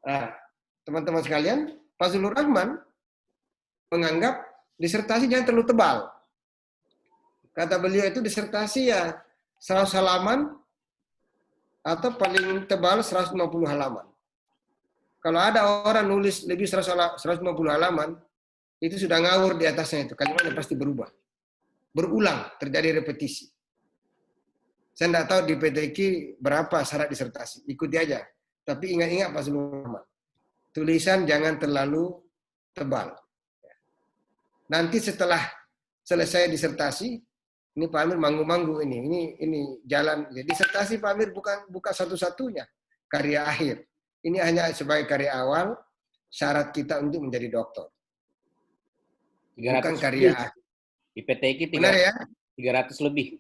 Nah, teman-teman sekalian, Fazlur Rahman menganggap disertasi jangan terlalu tebal. Kata beliau itu disertasi ya 100 halaman atau paling tebal 150 halaman. Kalau ada orang nulis lebih 150 halaman, itu sudah ngawur di atasnya itu. Kalimatnya pasti berubah. Berulang, terjadi repetisi. Saya tidak tahu di PTQ berapa syarat disertasi. Ikuti aja. Tapi ingat-ingat Pak Sulaiman. Tulisan jangan terlalu tebal. Nanti setelah selesai disertasi, ini Pak Amir manggu-manggu ini jalan. Jadi disertasi Pak Amir bukan satu-satunya karya akhir. Ini hanya sebagai karya awal, syarat kita untuk menjadi doktor. Bukan karya akhir. Di PTQ Benar ya? 300 lebih.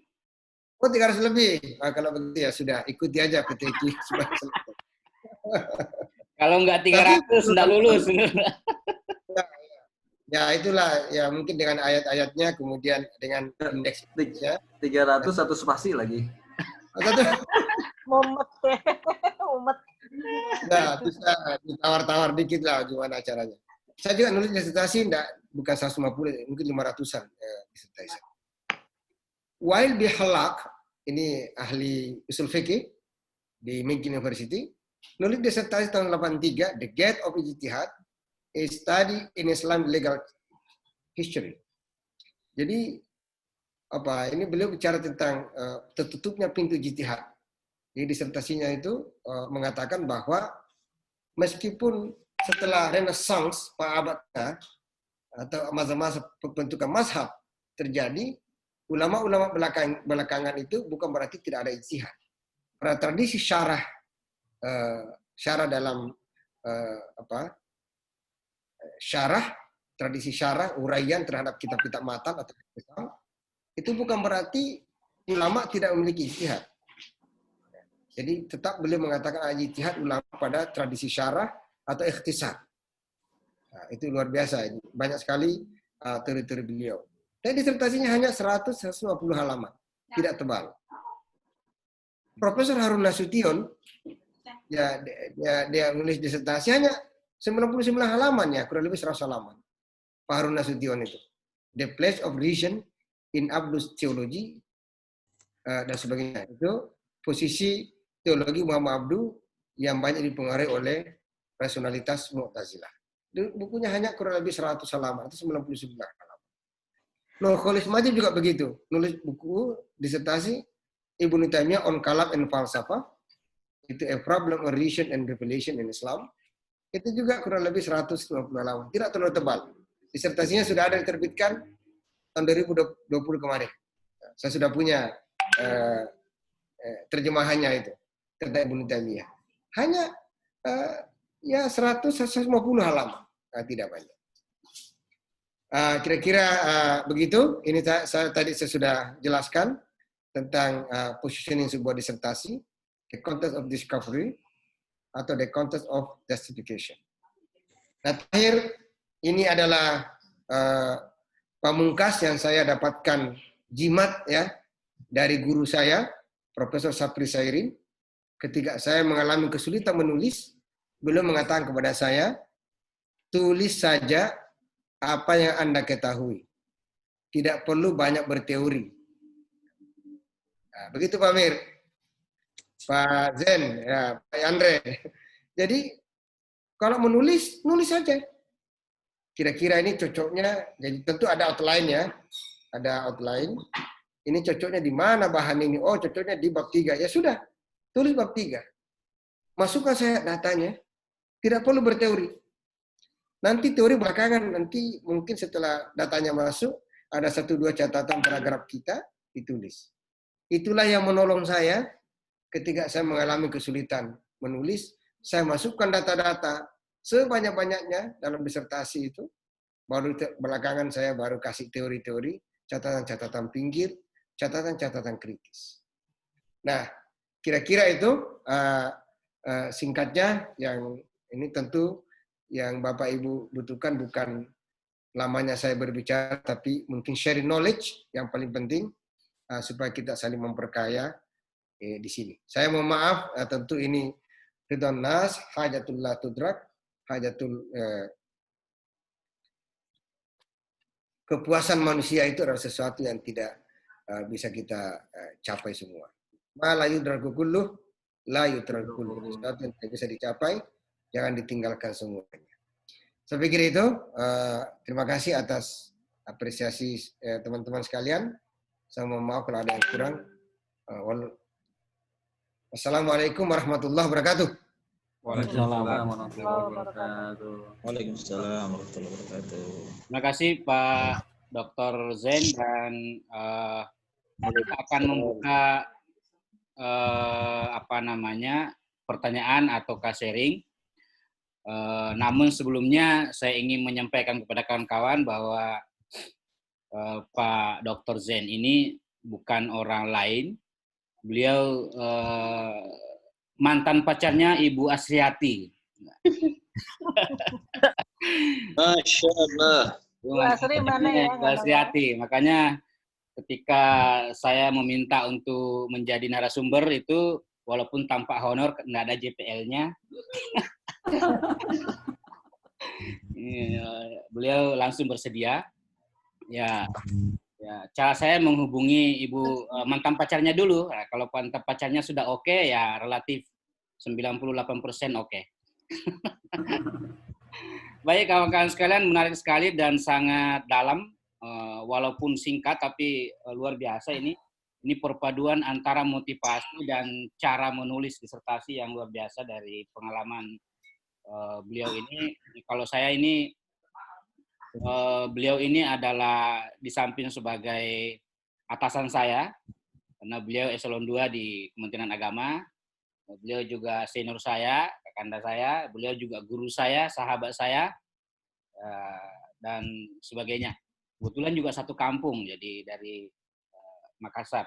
Oh, 300 lebih. Nah, kalau begitu ya sudah, ikuti aja PTQ. Kalau nggak 300, nggak lulus. Ya itulah ya mungkin dengan ayat-ayatnya kemudian dengan indeks ya 300 satu spasi lagi. Mumet. Nah, bisa ditawar-tawar dikit lah gimana caranya. Saya juga nulis disertasi bukan 150, mungkin 500-an disertasi. Wail Bihalak, ini ahli usul fikih di Macquarie University, nulis disertasi tahun 83, The Gate of Ijtihad, a study in Islam legal history. Jadi ini beliau bicara tentang tertutupnya pintu ijtihad. Jadi disertasinya itu mengatakan bahwa meskipun setelah Renaissance abad atau masa-masa pembentukan mazhab terjadi, ulama-ulama belakangan itu bukan berarti tidak ada ijtihad. pada tradisi syarah dalam syarah, tradisi syarah, uraian terhadap kitab-kitab matan atau Islam, itu bukan berarti ulama tidak memiliki ijtihad. Jadi tetap beliau mengatakan ijtihad ulama pada tradisi syarah atau ikhtisar. Nah, itu luar biasa. Banyak sekali teori-teori beliau. Dan disertasinya hanya 150 halaman. Tidak tebal. Profesor Harun Nasution, dia menulis disertasi hanya 99 halaman ya, kurang lebih 100 halaman. Pak Harun Nasution itu. The Place of Reason in Abdus Theology dan sebagainya. Itu posisi teologi Muhammad Abduh yang banyak dipengaruhi oleh rasionalitas Mu'tazilah. Bukunya hanya kurang lebih 100 halaman atau 99 halaman. Nur Khalis Majid juga begitu, nulis buku disertasi Ibnu Taimiyah on Kalam and Falsafah, itu A Problem of Reason and Revelation in Islam. Itu juga kurang lebih 150 halaman, tidak terlalu tebal. Disertasinya sudah ada diterbitkan tahun 2020 kemarin. Saya sudah punya terjemahannya itu tentang Ibnu Taimiyah. Hanya ya 150 halaman, tidak banyak. Kira-kira begitu. Ini saya sudah jelaskan tentang positioning sebuah disertasi, the context of discovery atau the context of justification. Nah, terakhir ini adalah pamungkas yang saya dapatkan jimat ya dari guru saya, Profesor Sapri Sairin. Ketika saya mengalami kesulitan menulis, beliau mengatakan kepada saya, tulis saja apa yang Anda ketahui. Tidak perlu banyak berteori. Nah, begitu Pak Mir, Pak Zen, ya, Pak Andre. Jadi kalau menulis, nulis saja. Kira-kira ini cocoknya, jadi tentu ada outline ya. Ada outline. Ini cocoknya di mana bahan ini? Oh, cocoknya di bab 3. Ya sudah, tulis bab 3. Masukkan saya datanya. Tidak perlu berteori. Nanti teori belakangan, nanti mungkin setelah datanya masuk, ada 1-2 catatan paragraf kita, ditulis. Itulah yang menolong saya ketika saya mengalami kesulitan menulis. Saya masukkan data-data sebanyak-banyaknya dalam disertasi itu. Baru belakangan saya baru kasih teori-teori, catatan-catatan pinggir, catatan-catatan kritis. Nah, kira-kira itu singkatnya. Yang ini tentu yang Bapak Ibu butuhkan bukan lamanya saya berbicara, tapi mungkin sharing knowledge yang paling penting supaya kita saling memperkaya di sini. Saya mohon maaf, tentu ini ridwan nas, hajatul la tudrak, hajatul kepuasan manusia itu adalah sesuatu yang tidak bisa kita capai semua. Ma la yudraku kulluh, la yudraku kulluh. Sesuatu yang tidak bisa dicapai, jangan ditinggalkan semuanya. Saya pikir itu. Terima kasih atas apresiasi teman-teman sekalian. Saya mohon maaf kalau ada yang kurang. Wassalamualaikum warahmatullahi wabarakatuh. Waalaikumsalam warahmatullahi wabarakatuh. Waalaikumsalam warahmatullahi wabarakatuh. Terima kasih Pak Dr. Zen, dan kita akan membuka pertanyaan atau sharing. Namun sebelumnya saya ingin menyampaikan kepada kawan-kawan bahwa Pak Dr. Zen ini bukan orang lain. Beliau mantan pacarnya Ibu Asriati. Masya Allah. Bu Asri mana ya? Ibu Asriati. Makanya ketika saya meminta untuk menjadi narasumber itu, walaupun tanpa honor, nggak ada JPL-nya. Beliau langsung bersedia. Ya, cara saya menghubungi ibu mantan pacarnya dulu. Nah, kalau mantan pacarnya sudah oke, ya relatif 98% oke. Baik kawan-kawan sekalian, menarik sekali dan sangat dalam, walaupun singkat tapi luar biasa ini. Ini perpaduan antara motivasi dan cara menulis disertasi yang luar biasa dari pengalaman beliau ini. Kalau saya ini, beliau ini adalah di samping sebagai atasan saya, karena beliau eselon 2 di Kementerian Agama, Beliau juga senior saya, kakanda saya. Beliau juga guru saya, sahabat saya, dan sebagainya. Kebetulan juga satu kampung, jadi dari Makassar.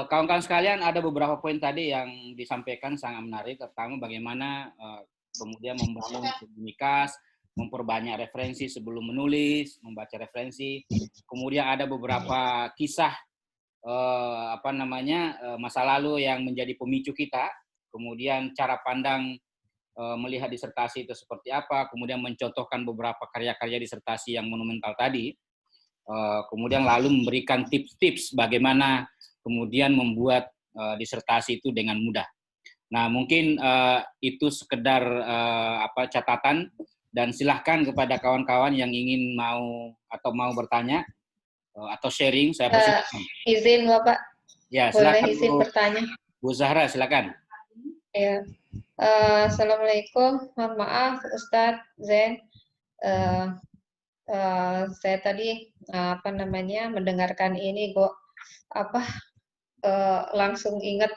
Kawan-kawan sekalian, ada beberapa poin tadi yang disampaikan sangat menarik. Pertama, bagaimana kemudian membangun komunikasi, memperbanyak referensi sebelum menulis, membaca referensi. Kemudian ada beberapa kisah masa lalu yang menjadi pemicu kita. Kemudian cara pandang melihat disertasi itu seperti apa. Kemudian mencontohkan beberapa karya-karya disertasi yang monumental tadi. Kemudian lalu memberikan tips-tips bagaimana kemudian membuat disertasi itu dengan mudah. Nah, mungkin itu sekedar catatan, dan silahkan kepada kawan-kawan yang ingin mau bertanya atau sharing, saya persilakan. Izin Bapak, Ya, boleh silakan izin bertanya? Bu Zahra, silakan. Ya. Assalamualaikum, mohon maaf Ustadz Zain. Saya tadi mendengarkan ini kok langsung ingat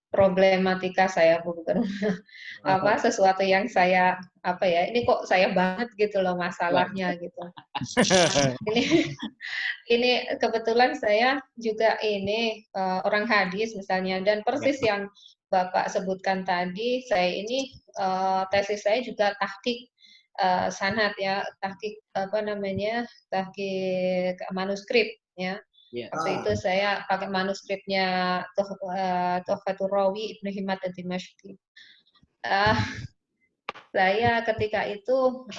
problematika saya, Bu Gubernur. Sesuatu yang saya ini kok saya banget gitu loh masalahnya gitu. Ini kebetulan saya juga ini orang hadis misalnya, dan persis yang Bapak sebutkan tadi, saya ini tesis saya juga tahqiq sanad ya, tahqiq tahqiq manuskrip ya. Waktu itu saya pakai manuskripnya Tuhfatur Rawi Ibnu Himad ad-Dimashqi. Saya ketika itu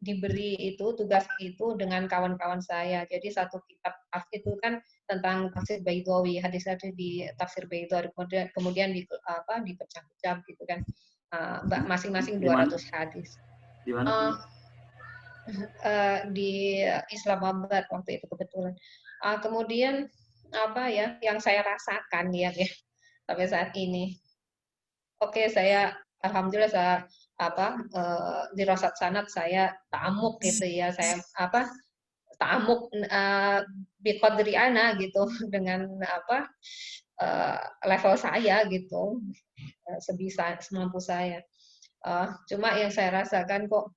diberi itu tugas itu dengan kawan-kawan saya. Jadi satu kitab itu kan tentang tafsir Baidhawi, hadis-hadis di tafsir Baidhawi, kemudian dipecah-pecah gitu kan. Masing-masing 200 hadis. Di mana? Di Islamabad waktu itu kebetulan. Kemudian yang saya rasakan ya sampai saat ini. Oke, saya alhamdulillah saya di Rosat Sanad saya ta'amuk gitu ya, saya ta'amuk biqadri ana gitu dengan level saya gitu, semampu saya. Cuma yang saya rasakan kok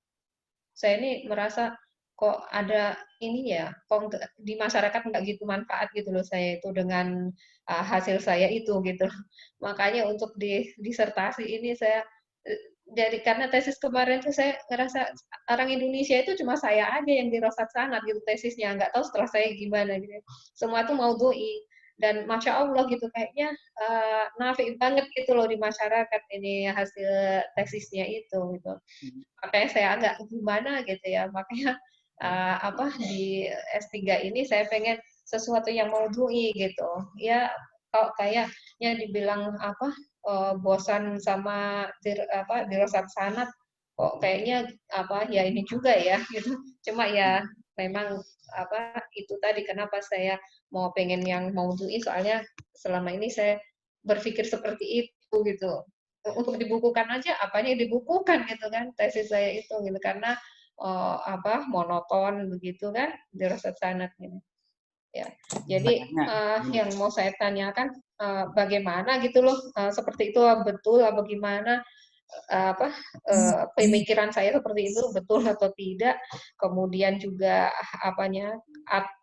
saya ini merasa kok ada ini ya, kok di masyarakat nggak gitu manfaat gitu loh saya itu dengan hasil saya itu gitu. Makanya untuk di disertasi ini saya karena tesis kemarin tuh saya ngerasa orang Indonesia itu cuma saya aja yang di Rosat Sanad gitu tesisnya, nggak tahu setelah saya gimana gitu. Semua tuh maudhu'i, dan masya Allah gitu kayaknya nafi banget gitu loh di masyarakat ini hasil tesisnya itu gitu. Makanya saya agak gimana gitu ya, makanya di S3 ini saya pengen sesuatu yang maudhu'i gitu ya. Kalau kayaknya dibilang bosan sama dirosat sanad, kok kayaknya ya ini juga ya gitu. Cuma ya memang itu tadi kenapa saya mau pengen yang maudhu'i, soalnya selama ini saya berpikir seperti itu gitu. Untuk dibukukan aja apanya dibukukan gitu kan tesis saya itu gitu, karena monoton begitu kan dirosat sanad gitu. Ya, jadi yang mau saya tanyakan bagaimana gitu loh, seperti itu betul apa gimana, pemikiran saya seperti itu betul atau tidak, kemudian juga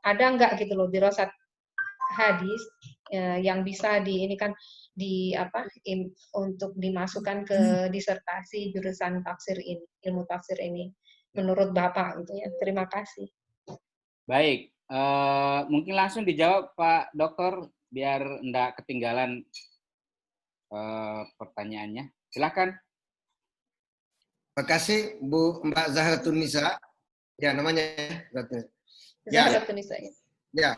ada nggak gitu loh dirosat hadis yang bisa ini kan untuk dimasukkan ke disertasi jurusan tafsir ini, ilmu tafsir ini, menurut Bapak gitu ya. Terima kasih. Baik, mungkin langsung dijawab Pak Dokter biar enggak ketinggalan pertanyaannya. Silakan. Terima kasih Mbak Zahratun Nisa. Ya, namanya Zahratun Nisa. Ya,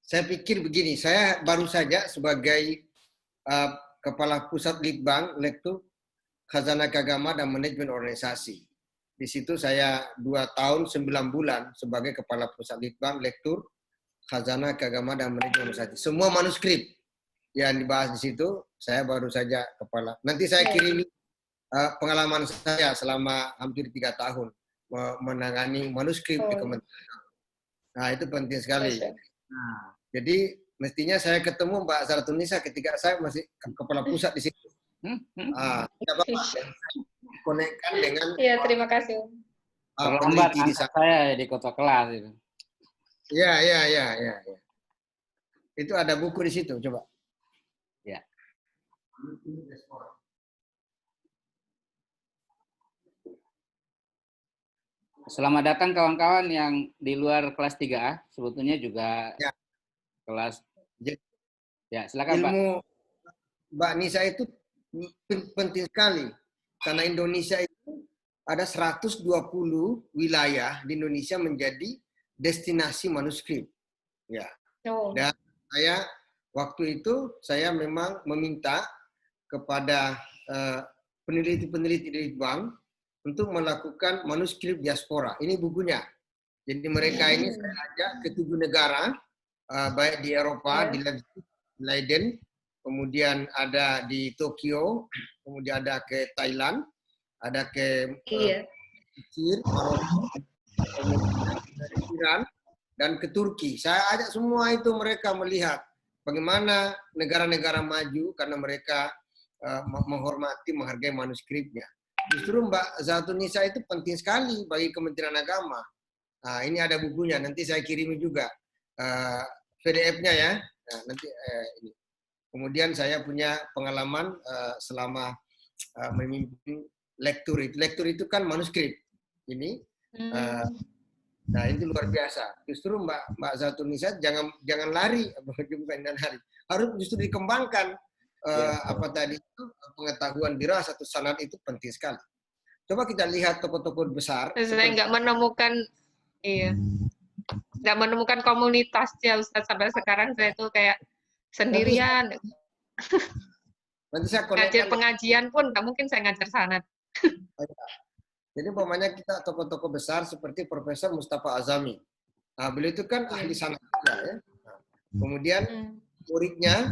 saya pikir begini, saya baru saja sebagai Kepala Pusat Litbang, Lektur Khazanah Keagamaan dan Manajemen Organisasi. Di situ saya 2 tahun 9 bulan sebagai Kepala Pusat Litbang, Lektur Khazanah Keagamaan dan Manajemen Organisasi. Semua manuskrip yang dibahas di situ, saya baru saja kepala. Nanti saya kirim pengalaman saya selama hampir 3 tahun menangani manuskrip di Kementerian. Nah, itu penting sekali. Nah, jadi mestinya saya ketemu Mbak Zaratunisa ketika saya masih kepala pusat di situ. Tidak apa-apa. Konekkan dengan Iya, terima kasih. Terlambat peneliti di angkat sana. saya di kota kelas itu. Ya. Itu ada buku di situ, coba. Ya. Selamat datang kawan-kawan yang di luar kelas 3A, sebetulnya juga Ya. kelas. Jadi, Ya, silakan Pak. ilmu Mbak Nisa itu penting sekali karena Indonesia itu ada 120 wilayah di Indonesia menjadi destinasi manuskrip. Ya. Oh. Dan saya waktu itu saya memang meminta kepada peneliti-peneliti dari bank untuk melakukan manuskrip diaspora. Ini bukunya. Jadi mereka ini saya ajak ke 7 negara, baik di Eropa, di Leiden, kemudian ada di Tokyo, kemudian ada ke Thailand, ada ke Mesir, Maroko, kemudian dari Iran, dan ke Turki. Saya ajak semua itu mereka melihat bagaimana negara-negara maju karena mereka menghormati, menghargai manuskripnya. Justru Mbak Zaratunisa itu penting sekali bagi Kementerian Agama. Nah, ini ada bukunya, nanti saya kirimi juga PDF-nya ya. Nah, nanti ini. Kemudian saya punya pengalaman selama memimpin lektur. Lektur itu kan manuskrip. Ini. Nah, itu luar biasa. Justru Mbak Zaratunisa jangan lari, harus justru dikembangkan. Apa tadi itu pengetahuan dirasah atau sanad itu penting sekali. Coba kita lihat tokoh-tokoh besar. Saya nggak menemukan, nggak menemukan komunitasnya Ustaz sampai sekarang. Saya tuh kayak sendirian. Nanti saya ngajar pengajian pun nggak mungkin saya ngajar sanad. Jadi umpamanya kita tokoh-tokoh besar seperti Profesor Mustafa Azami. Nah, beliau itu kan ahli sanad juga ya. Nah, kemudian muridnya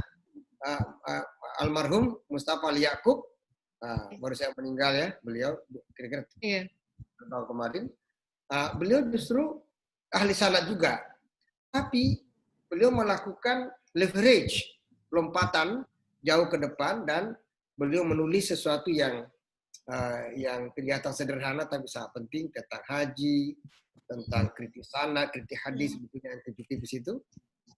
almarhum Mustafa Ali Yaqub, baru saya meninggal ya, beliau kira-kira tahun kemarin. Beliau justru ahli sanad juga, tapi beliau melakukan leverage, lompatan jauh ke depan, dan beliau menulis sesuatu yang kelihatan sederhana tapi sangat penting tentang haji, tentang kritik sanad, kritik hadis, bukunya yang tipis-tipis itu.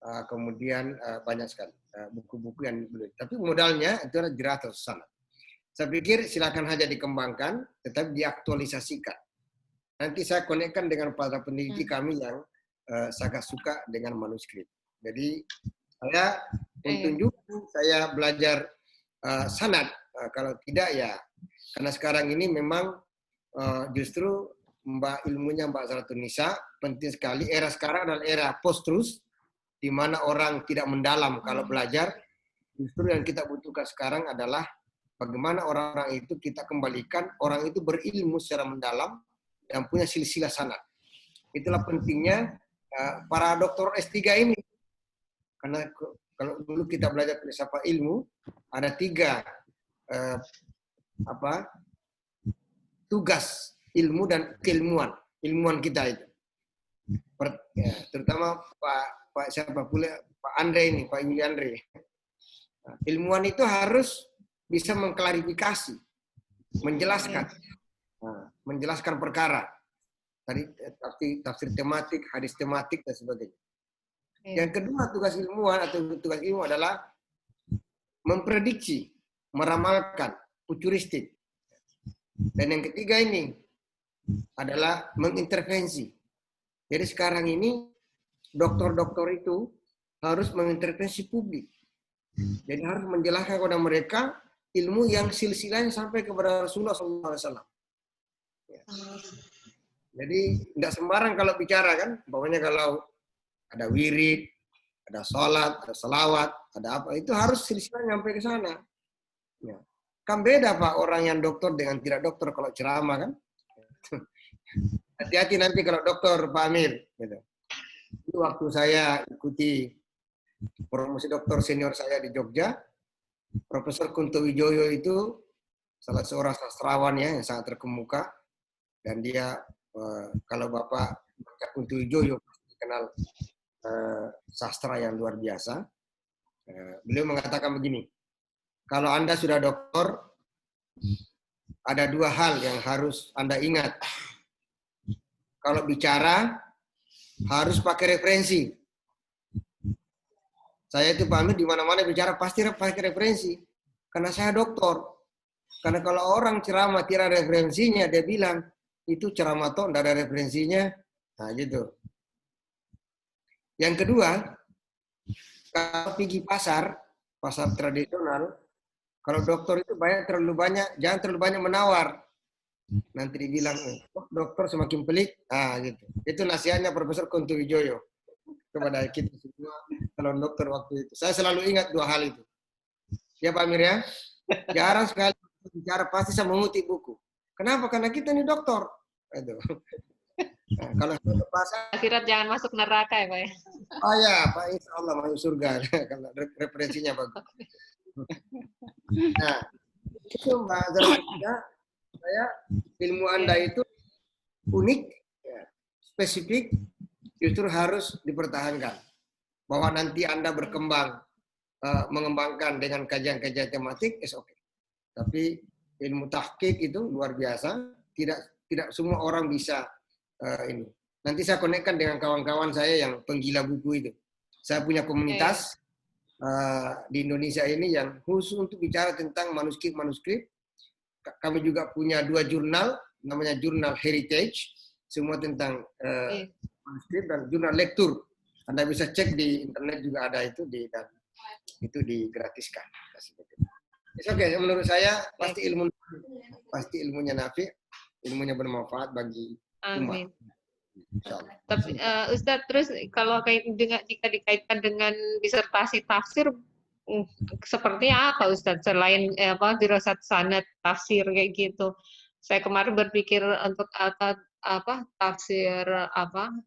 Kemudian banyak sekali buku-buku yang belum. Tapi modalnya itu adalah dirasah sanad. Saya pikir silakan saja dikembangkan, tetapi diaktualisasikan. Nanti saya konekkan dengan para peneliti kami yang sangat suka dengan manuskrip. Jadi saya untung juga saya belajar sanad. Kalau tidak ya, karena sekarang ini memang justru ilmunya Mbak Zaratunisa penting sekali. Era sekarang adalah era post-truth, di mana orang tidak mendalam kalau belajar. Justru yang kita butuhkan sekarang adalah bagaimana orang-orang itu kita kembalikan, orang itu berilmu secara mendalam dan punya silsilah sanad. Itulah pentingnya para doktor S3 ini. Karena kalau dulu kita belajar filsafat ilmu, ada 3 tugas ilmu dan keilmuan. Ilmuwan kita itu. Terutama Pak Andre ini, Pak Yuli Andre. Ilmuwan itu harus bisa mengklarifikasi, menjelaskan perkara. Tadi tafsir tematik, hadis tematik dan sebagainya. Yang kedua tugas ilmuwan atau tugas ilmu adalah memprediksi, meramalkan, futuristik. Dan yang ketiga ini adalah mengintervensi. Jadi sekarang ini dokter-dokter itu harus mengintervensi publik. Jadi harus menjelaskan kepada mereka ilmu yang silsilahnya sampai kepada Rasulullah SAW. Jadi tidak sembarang kalau bicara kan. Pokoknya kalau ada wirid, ada sholat, ada salawat, ada apa, itu harus silsilah sampai ke sana. Ya. Kan beda Pak orang yang dokter dengan tidak dokter kalau ceramah kan. Hati-hati nanti kalau dokter Pak Amir. Gitu. Itu waktu saya ikuti promosi dokter senior saya di Jogja, Profesor Kunto Wijoyo itu salah seorang sastrawan ya yang sangat terkemuka, dan dia kalau Bapak baca Kunto Wijoyo pasti kenal sastra yang luar biasa. Beliau mengatakan begini, kalau Anda sudah doktor, ada 2 hal yang harus Anda ingat. Kalau bicara, harus pakai referensi. Saya itu pamit di mana-mana bicara pasti pakai referensi. Karena saya doktor. Karena kalau orang ceramah tidak ada referensinya, dia bilang, itu ceramah toh, tidak ada referensinya. Nah, gitu. Yang kedua, kalau pergi pasar tradisional, kalau dokter itu jangan terlalu banyak menawar. Nanti dibilang, dokter semakin pelit. Ah, gitu. Itu nasihatnya Profesor Kunto Wijoyo kepada kita semua calon dokter waktu itu. Saya selalu ingat 2 hal itu. Ya Pak Amir ya, jarang sekali bicara pasti saya mengutip buku. Kenapa? Karena kita ini dokter. Itu. Nah, kalau pasar, Akhirat jangan masuk neraka ya Pak ya. oh ya Pak, insya Allah masuk surga kalau referensinya bagus. Nah, itu Mbak Zara, saya ilmu Anda itu unik, ya, spesifik, justru harus dipertahankan. Bahwa nanti Anda berkembang, mengembangkan dengan kajian-kajian tematik, is okay. Tapi ilmu tahqiq itu luar biasa, tidak semua orang bisa ini. Nanti saya konekkan dengan kawan-kawan saya yang penggila buku itu. Saya punya komunitas di Indonesia ini yang khusus untuk bicara tentang manuskrip. Kami juga punya 2 jurnal, namanya Jurnal Heritage, semua tentang manuskrip, dan jurnal lektur. Anda bisa cek di internet juga ada itu, dan itu digratiskan. Oke, menurut saya pasti ilmunya nafi, ilmunya bermanfaat bagi umat. Amin. Tapi Ustadz, terus kalau jika dikaitkan dengan disertasi tafsir, seperti apa Ustadz selain dirasat sanad tafsir kayak gitu? Saya kemarin berpikir untuk tafsir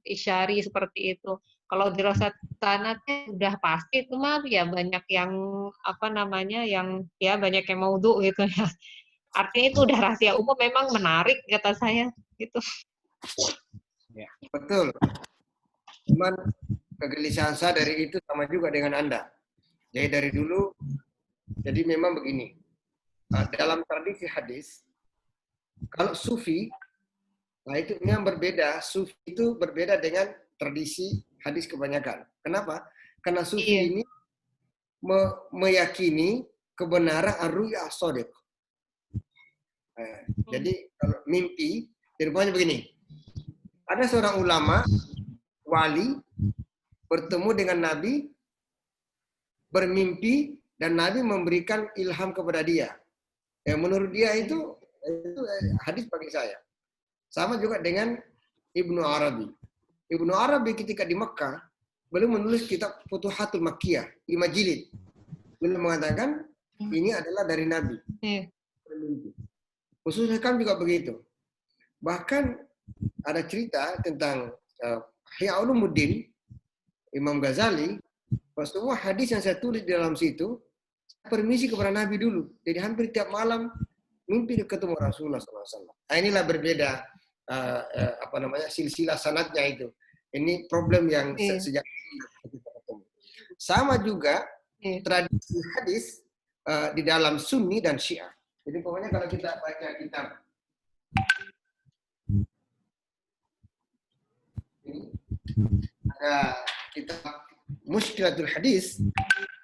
isyari seperti itu. Kalau dirasat sanadnya udah pasti itu mah ya banyak yang banyak yang maudhu gitu ya. Artinya itu udah rahasia umum, memang menarik kata saya gitu. Ya, betul. Cuman kegelisahan saya dari itu sama juga dengan Anda. Jadi dari dulu, jadi memang begini. Dalam tradisi hadis, kalau sufi, nah itu memang berbeda. Sufi itu berbeda dengan tradisi hadis kebanyakan. Kenapa? Karena sufi ini meyakini kebenaran ar-ru'ya as-shadiq. Jadi kalau mimpi, rupanya begini. Ada seorang ulama, wali, bertemu dengan Nabi, bermimpi, dan Nabi memberikan ilham kepada dia. Yang menurut dia itu hadis bagi saya. Sama juga dengan Ibnu Arabi. Ibnu Arabi ketika di Mekah, beliau menulis kitab Futuhatul Makkiyah, 5 jilid. Beliau mengatakan, ini adalah dari Nabi. Khususnya kan juga begitu. Bahkan ada cerita tentang Ihya Ulumuddin, Imam Ghazali, bahwa semua hadis yang saya tulis di dalam situ, permisi kepada Nabi dulu. Jadi hampir tiap malam mimpi ketemu Rasulullah SAW. Nah, inilah berbeda silsilah sanadnya itu. Ini problem yang sejak kita ketemu. Sama juga tradisi hadis di dalam Sunni dan Syiah. Jadi pokoknya kalau kita baca kitab ini, ada kitab Mushkilatul Hadis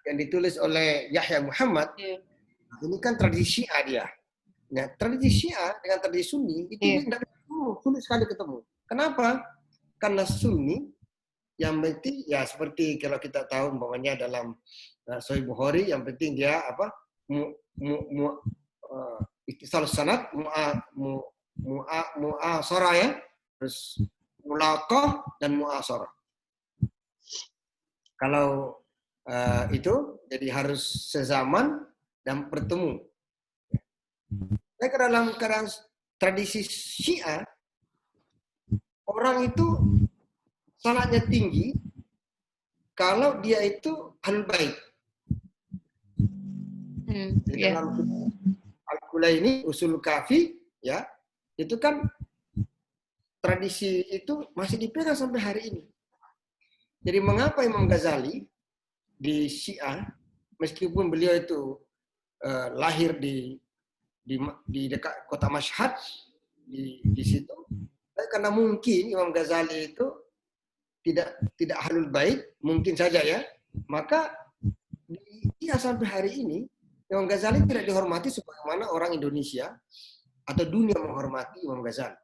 yang ditulis oleh Yahya Muhammad. Ini kan tradisi Syiah dia. Nah, tradisi Syiah dengan tradisi Sunni itu tidak sulit sekali ketemu. Kenapa? Karena Sunni yang penting ya seperti kalau kita tahu umpamanya dalam Sahih Bukhari, yang penting dia ittisal sanad, mu'asarah ya, terus mulaqah dan mu'asarah. Kalau itu jadi harus sezaman dan bertemu. Mereka dalam keadaan tradisi Syiah, orang itu sanadnya tinggi kalau dia itu ahlul bait. Di dalam Al-Kulaini, Usul Kafi, ya, itu kan tradisi itu masih dipegang sampai hari ini. Jadi mengapa Imam Ghazali di Syiah meskipun beliau itu lahir di dekat kota Mashhad di situ, tapi karena mungkin Imam Ghazali itu tidak halul bait, mungkin saja ya, maka sampai hari ini Imam Ghazali tidak dihormati sebagaimana orang Indonesia atau dunia menghormati Imam Ghazali.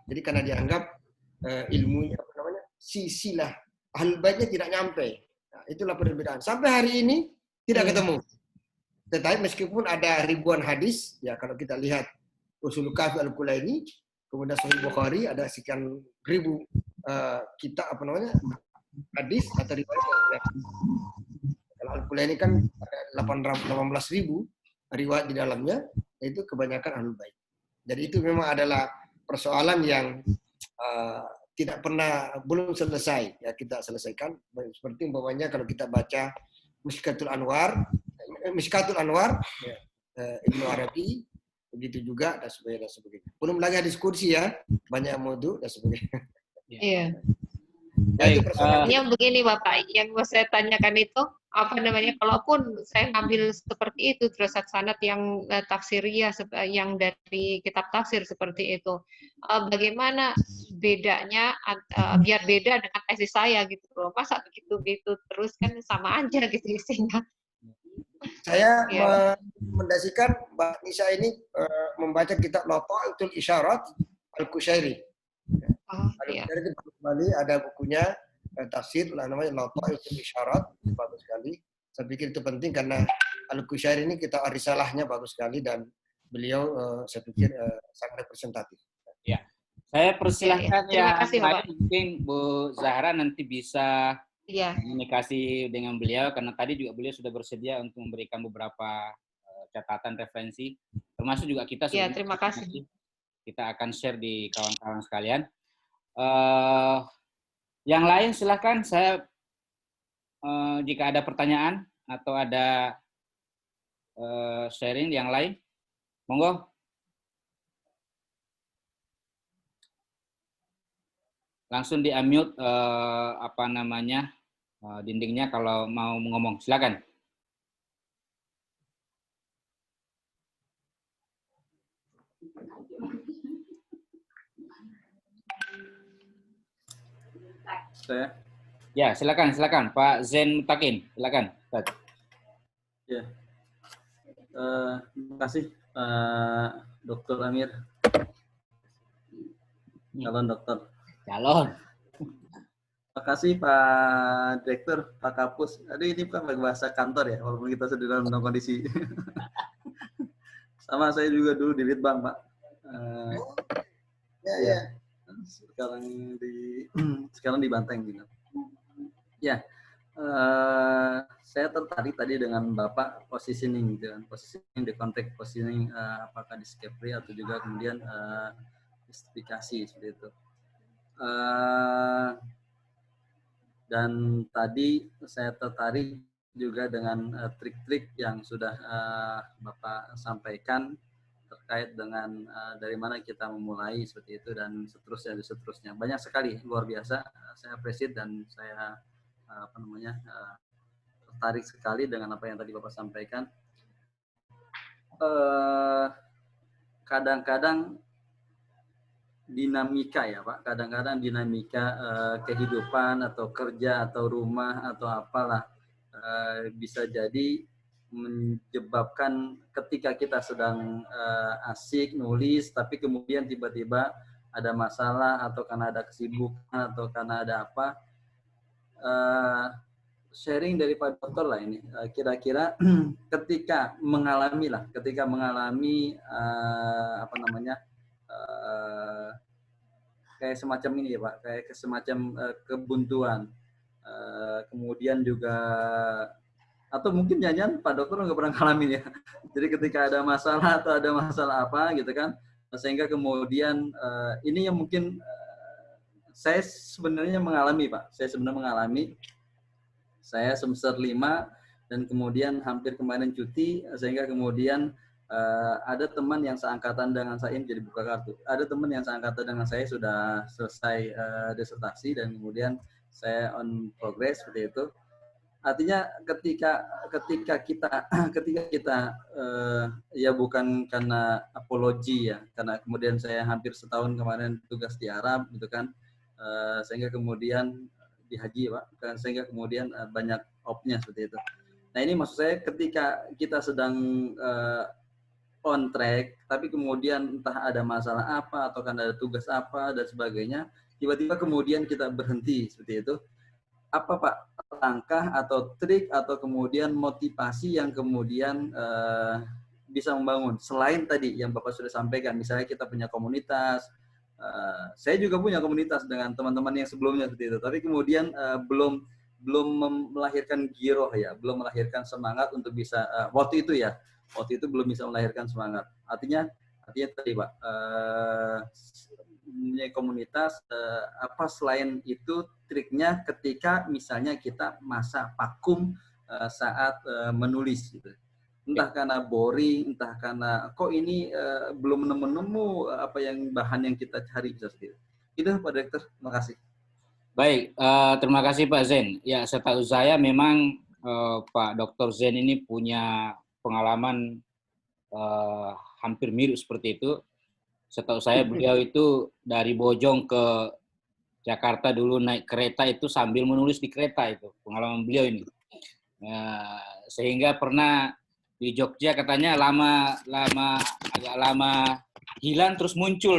Jadi karena dianggap ilmunya silsilah ahlul baitnya tidak nyampe. Nah, itulah perbedaan. Sampai hari ini tidak ketemu. Tetapi meskipun ada ribuan hadis, ya kalau kita lihat Ushul Kafi Al-Kulaini, kemudian Sahih Bukhari ada sekian ribu kitab hadis atau riwayat. Kalau Al-Kulaini kan ada 18.000 riwayat di dalamnya, itu kebanyakan ahlul bait. Jadi itu memang adalah persoalan yang belum selesai ya kita selesaikan. Seperti umpamanya kalau kita baca Mishkatul Anwar ya, Ibnu Arabi, begitu juga dan sebagainya. Belum lagi diskusi ya, banyak modul dan sebagainya. Iya. Baik, yang begini Bapak, yang mau saya tanyakan itu kalaupun saya ngambil seperti itu terus sanad yang tafsiriyah yang dari kitab tafsir seperti itu, bagaimana bedanya biar beda dengan tesis saya gitu loh, masa begitu terus kan sama aja gitu isinya. Saya mendasikan Mbak Nisa ini membaca kitab Lata'atul Isyarat Al-Kushairi. Al-Kushairi itu kembali ada bukunya tafsir namanya Lata'atul Isyarat, bagus sekali. Saya pikir itu penting karena Al-Kushairi ini kita risalahnya bagus sekali dan beliau saya pikir sangat representatif. Ya, saya persilahkan Terima kasih, Bapak. Mungkin Bu Zahra nanti bisa Iya. komunikasi dengan beliau karena tadi juga beliau sudah bersedia untuk memberikan beberapa catatan referensi, termasuk juga kita sudah. Iya, terima kasih. Kita akan share di kawan-kawan sekalian. Yang lain silahkan, saya jika ada pertanyaan atau ada sharing yang lain, monggo. Langsung di-unmute dindingnya kalau mau ngomong. Silakan. Saya? Ya, silakan Pak Zen Mutakin, silakan. Ya. Terima kasih Pak Dr. Amir. Calon dokter. Calon. Terima kasih Pak Direktur, Pak Kapus. Aduh ini bukan bahasa kantor ya, walaupun kita sudah dalam kondisi. Sama saya juga dulu di Litbang, Pak. Ya. Sekarang di Banteng gitu. Ya, saya tertarik tadi dengan Bapak positioning gitu kan, positioning di konteks positioning apakah discovery atau juga kemudian justifikasi seperti itu. Dan tadi saya tertarik juga dengan trik-trik yang sudah Bapak sampaikan terkait dengan dari mana kita memulai seperti itu dan seterusnya. Banyak sekali, luar biasa. Saya appreciate dan saya tertarik sekali dengan apa yang tadi Bapak sampaikan. Kadang-kadang dinamika ya Pak, kadang-kadang dinamika kehidupan atau kerja atau rumah atau apalah bisa jadi menyebabkan ketika kita sedang asik nulis tapi kemudian tiba-tiba ada masalah atau karena ada kesibukan atau karena ada apa, sharing dari Pak Dokter lah ini kira-kira ketika mengalami kayak semacam ini ya Pak, kayak semacam kebuntuan, kemudian juga atau mungkin jangan Pak Dokter nggak pernah ngalamin ya. Jadi ketika ada masalah atau ada masalah apa gitu kan, sehingga kemudian ini yang mungkin saya sebenarnya mengalami Pak. Saya semester 5 dan kemudian hampir kemarin cuti, sehingga kemudian ada teman yang seangkatan dengan saya jadi buka kartu. Ada teman yang seangkatan dengan saya sudah selesai disertasi dan kemudian saya on progress seperti itu. Artinya ketika kita ya bukan karena apologi ya, karena kemudian saya hampir setahun kemarin tugas di Arab gitu kan, sehingga kemudian di haji Pak, sehingga kemudian banyak opnya seperti itu. Nah ini maksud saya ketika kita sedang on track, tapi kemudian entah ada masalah apa atau kan ada tugas apa dan sebagainya, tiba-tiba kemudian kita berhenti seperti itu. Apa Pak langkah atau trik atau kemudian motivasi yang kemudian bisa membangun selain tadi yang Bapak sudah sampaikan, misalnya kita punya komunitas, saya juga punya komunitas dengan teman-teman yang sebelumnya seperti itu, tapi kemudian belum melahirkan giroh ya, belum melahirkan semangat untuk bisa waktu itu belum bisa melahirkan semangat. Artinya tadi Pak, punya komunitas, apa selain itu triknya ketika misalnya kita masa vakum saat menulis gitu. Entah karena boring, entah karena kok ini belum nemu apa yang bahan yang kita cari bisa seperti itu. Itu Pak Direktur, terima kasih. Baik, terima kasih Pak Zen. Ya, setahu saya memang Pak Dr. Zen ini punya pengalaman hampir mirip seperti itu. Setahu saya beliau itu dari Bojong ke Jakarta dulu naik kereta itu sambil menulis di kereta, itu pengalaman beliau ini. Sehingga pernah di Jogja katanya agak lama hilang terus muncul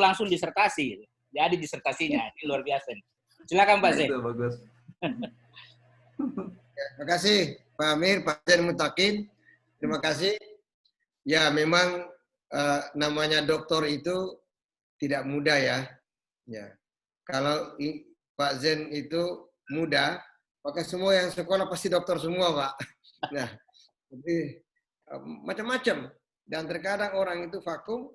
langsung disertasi. Jadi disertasinya ini luar biasa. Silakan Pak Zen. Itu bagus. Terima kasih Pak Amir, Pak Zen Mutakin. Terima kasih. Ya memang namanya doktor itu tidak mudah ya. Ya. Kalau Pak Zen itu muda, maka semua yang sekolah pasti dokter semua Pak. Nah, jadi macam-macam. Dan terkadang orang itu vakum,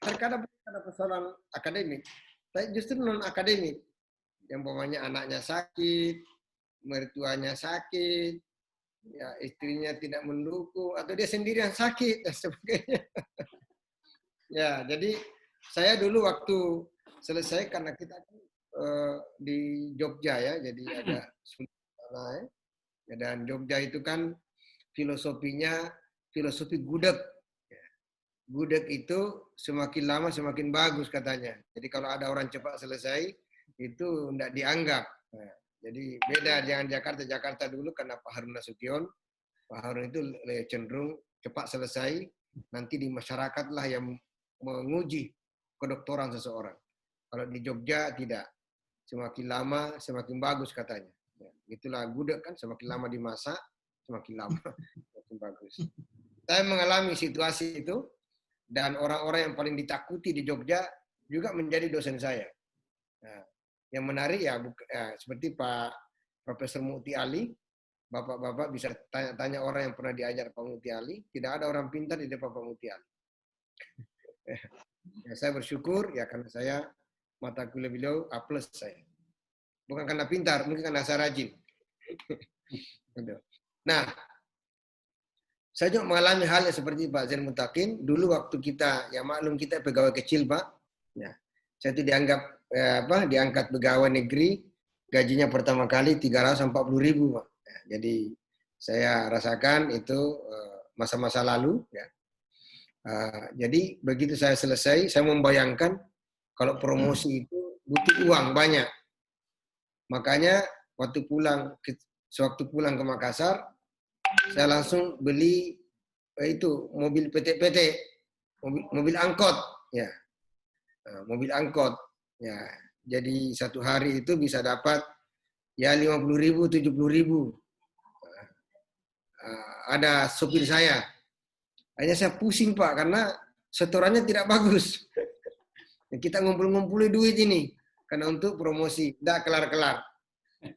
terkadang bukan karena persoalan akademik, tapi justru non akademik. Yang umpamanya anaknya sakit, mertuanya sakit, ya istrinya tidak mendukung, atau dia sendiri yang sakit dan sebagainya. Ya, jadi saya dulu waktu selesai karena kita di Jogja ya, jadi agak sulit ya. Dan Jogja itu kan filosofinya filosofi gudeg. Gudeg itu semakin lama semakin bagus katanya. Jadi kalau ada orang cepat selesai itu tidak dianggap. Nah, jadi beda jangan Jakarta dulu karena Pak Harun Nasution. Pak Harun itu cenderung cepat selesai. Nanti di masyarakatlah yang menguji kedokteran seseorang. Kalau di Jogja tidak. Semakin lama semakin bagus katanya. Ya, itulah gudeg kan, semakin lama dimasak semakin lama semakin bagus. Saya mengalami situasi itu dan orang-orang yang paling ditakuti di Jogja juga menjadi dosen saya. Nah, yang menarik ya seperti Pak Profesor Mukti Ali, bapak-bapak bisa tanya-tanya orang yang pernah diajar Pak Mukti Ali, tidak ada orang pintar di depan Pak Mukti Ali. Ya, saya bersyukur ya karena saya mata kuliah beliau A+ saya. Bukan karena pintar, mungkin karena saya rajin. Nah, saya juga mengalami hal yang seperti Pak Zen Mutakin. Dulu waktu kita, ya maklum kita pegawai kecil Pak. Ya, saya itu diangkat pegawai negeri, gajinya pertama kali 340.000 Pak. Ya, jadi saya rasakan itu masa-masa lalu. Ya. Jadi begitu saya selesai, saya membayangkan kalau promosi itu butuh uang banyak. Makanya sewaktu pulang ke Makassar, saya langsung beli itu mobil PT-PT, mobil angkot, ya, mobil angkot, ya. Jadi satu hari itu bisa dapat ya 50.000, 70.000. Ada sopir saya. Hanya saya pusing Pak karena setorannya tidak bagus. Kita ngumpul-ngumpulin duit ini karena untuk promosi, tidak kelar-kelar.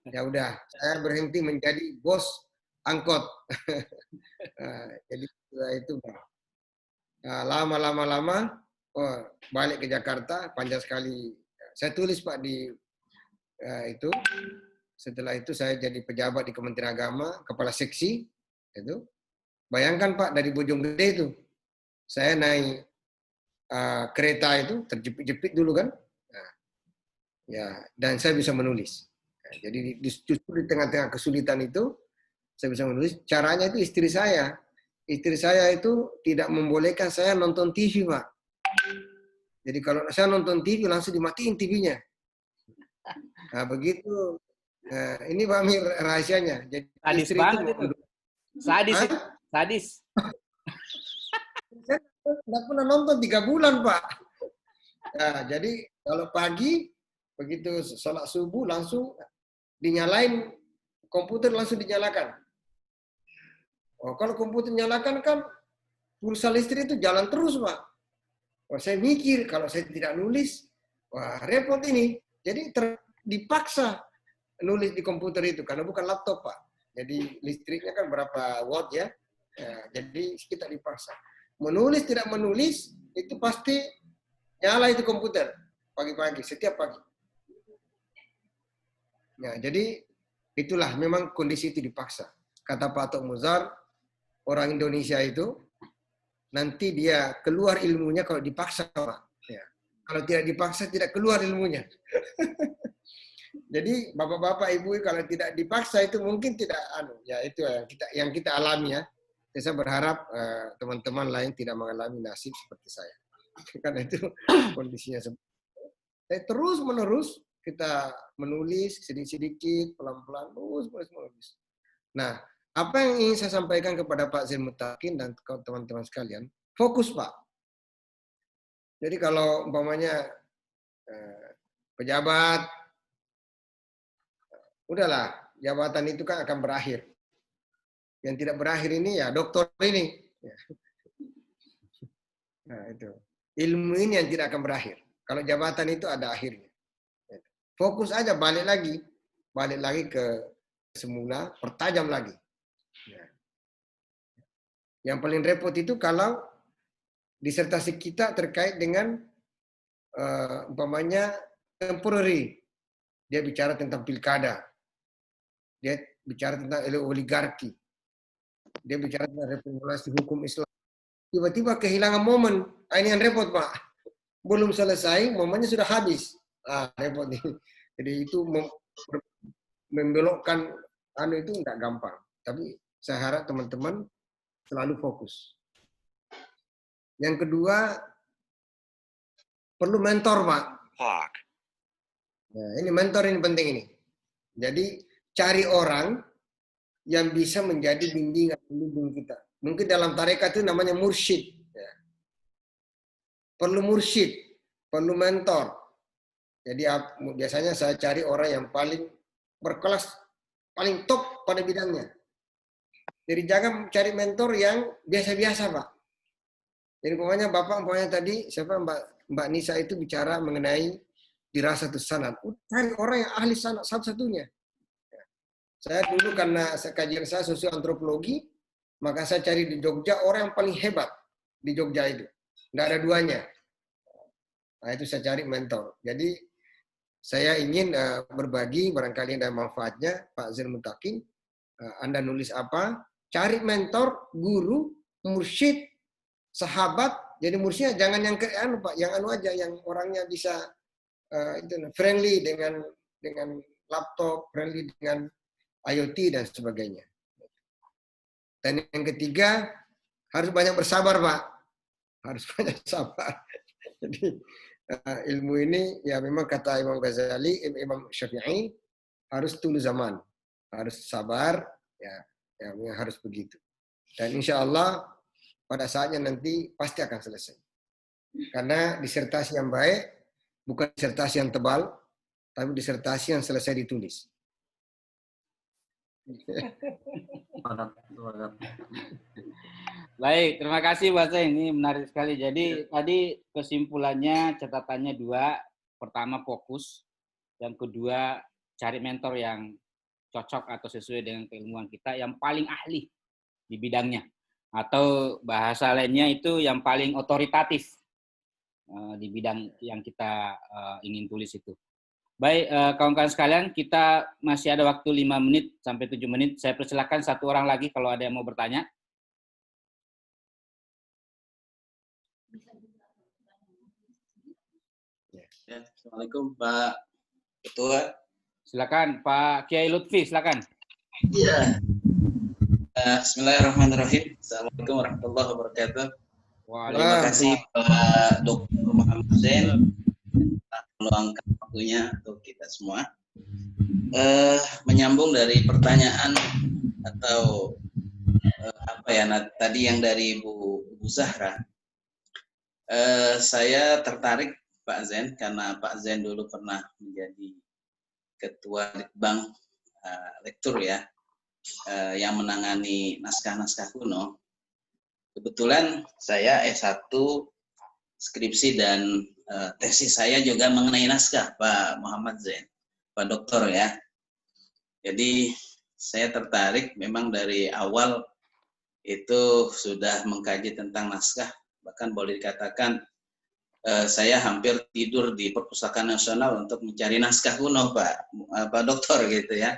Ya udah, saya berhenti menjadi bos angkot. Jadi itu Pak. Lama-lama, balik ke Jakarta, panjang sekali. Saya tulis Pak di itu. Setelah itu saya jadi pejabat di Kementerian Agama, kepala seksi. Itu. Bayangkan Pak, dari Bojonggede itu, saya naik kereta itu, terjepit-jepit dulu kan. Nah, ya, dan saya bisa menulis. Jadi justru di tengah-tengah kesulitan itu, saya bisa menulis. Caranya itu istri saya. Istri saya itu tidak membolehkan saya nonton TV, Pak. Jadi kalau saya nonton TV langsung dimatiin TV-nya. Nah, begitu. Nah, ini Pak Amir rahasianya. Jadi Sadis istri banget itu itu. Sadis Hah? itu. Sadis. Saya tidak pernah nonton 3 bulan, Pak. Nah, jadi kalau pagi begitu sholat subuh langsung dinyalain komputer, langsung dinyalakan. Oh, kalau komputer nyalakan kan pulsa listrik itu jalan terus, Pak. Oh, saya mikir kalau saya tidak nulis, wah repot ini. Jadi dipaksa nulis di komputer itu karena bukan laptop, Pak. Jadi listriknya kan berapa watt ya. Jadi kita dipaksa. Menulis tidak menulis itu pasti nyala itu komputer pagi-pagi, setiap pagi. Nah, jadi itulah memang kondisi itu dipaksa. Kata Pak Tok Muzar, orang Indonesia itu nanti dia keluar ilmunya kalau dipaksa, Pak. Ya. Kalau tidak dipaksa tidak keluar ilmunya. Jadi bapak-bapak ibu kalau tidak dipaksa itu mungkin tidak ya itu yang kita alami ya. Saya berharap teman-teman lain tidak mengalami nasib seperti saya. Karena itu kondisinya seperti itu. Terus menerus kita menulis sedikit-sedikit, pelan-pelan, terus menulis. Nah, apa yang ingin saya sampaikan kepada Pak Zain Mutakin dan teman-teman sekalian, fokus Pak. Jadi kalau umpamanya pejabat, udahlah, jabatan itu kan akan berakhir. Yang tidak berakhir ini ya dokter ini. Nah itu. Ilmu ini yang tidak akan berakhir. Kalau jabatan itu ada akhirnya. Fokus aja, balik lagi ke semula, pertajam lagi. Yang paling repot itu kalau disertasi kita terkait dengan umpamanya temporary. Dia bicara tentang pilkada. Dia bicara tentang oligarki. Dia bicara tentang reformulasi hukum Islam. Tiba-tiba kehilangan momen. Ini yang repot, Pak. Belum selesai, momennya sudah habis. Repot nih. Jadi itu membelokkan itu enggak gampang. Tapi saya harap teman-teman selalu fokus. Yang kedua, perlu mentor, Pak. Nah, ini mentor ini penting ini. Jadi cari orang yang bisa menjadi bimbingan kita. Mungkin dalam tarekat itu namanya mursyid. Ya. Perlu mursyid, perlu mentor. Jadi biasanya saya cari orang yang paling berkelas, paling top pada bidangnya. Jadi jangan cari mentor yang biasa-biasa, Pak. Jadi umpamanya tadi siapa Mbak Nisa itu bicara mengenai dirasatus sanad. Cari orang yang ahli sanad satu-satunya. Saya dulu karena kajian saya sosioantropologi, maka saya cari di Jogja orang yang paling hebat di Jogja itu. Nggak ada duanya. Nah itu saya cari mentor. Jadi saya ingin berbagi, barangkali ada manfaatnya, Pak Zain Mutakin. Anda nulis apa? Cari mentor, guru, mursyid, sahabat. Jadi mursyidnya jangan yang Pak, yang aja, yang orangnya bisa friendly dengan laptop, friendly dengan IoT dan sebagainya. Dan yang ketiga, harus banyak bersabar, Pak. Harus banyak sabar. Jadi ilmu ini ya memang kata Imam Ghazali, Imam Syafi'i harus tulu zaman, harus sabar, ya harus begitu. Dan insya Allah pada saatnya nanti pasti akan selesai. Karena disertasi yang baik bukan disertasi yang tebal, tapi disertasi yang selesai ditulis. Baik, terima kasih Pak Zain. Ini menarik sekali. Jadi tadi kesimpulannya, catatannya 2. Pertama fokus. Yang kedua cari mentor yang cocok atau sesuai dengan keilmuan kita, yang paling ahli di bidangnya. Atau bahasa lainnya itu yang paling otoritatif di bidang yang kita ingin tulis itu. Baik, kawan-kawan sekalian, kita masih ada waktu 5 menit sampai 7 menit. Saya persilakan satu orang lagi kalau ada yang mau bertanya. Ya, Assalamualaikum Pak Ketua. Silakan Pak Kiai Lutfi, silakan. Iya. Bismillahirrahmanirrahim. Assalamualaikum warahmatullahi wabarakatuh. Terima kasih Pak Dr. Muhammad Zain telah meluangkan waktunya untuk kita semua. Menyambung dari pertanyaan atau tadi yang dari Bu Zahra. Saya tertarik Pak Zain karena Pak Zain dulu pernah menjadi ketua Litbang lektur ya, yang menangani naskah-naskah kuno. Kebetulan saya S1 skripsi dan tesis saya juga mengenai naskah Pak Muhammad Zain, Pak Doktor ya. Jadi saya tertarik memang dari awal itu sudah mengkaji tentang naskah, bahkan boleh dikatakan saya hampir tidur di Perpustakaan Nasional untuk mencari naskah kuno Pak Doktor gitu ya.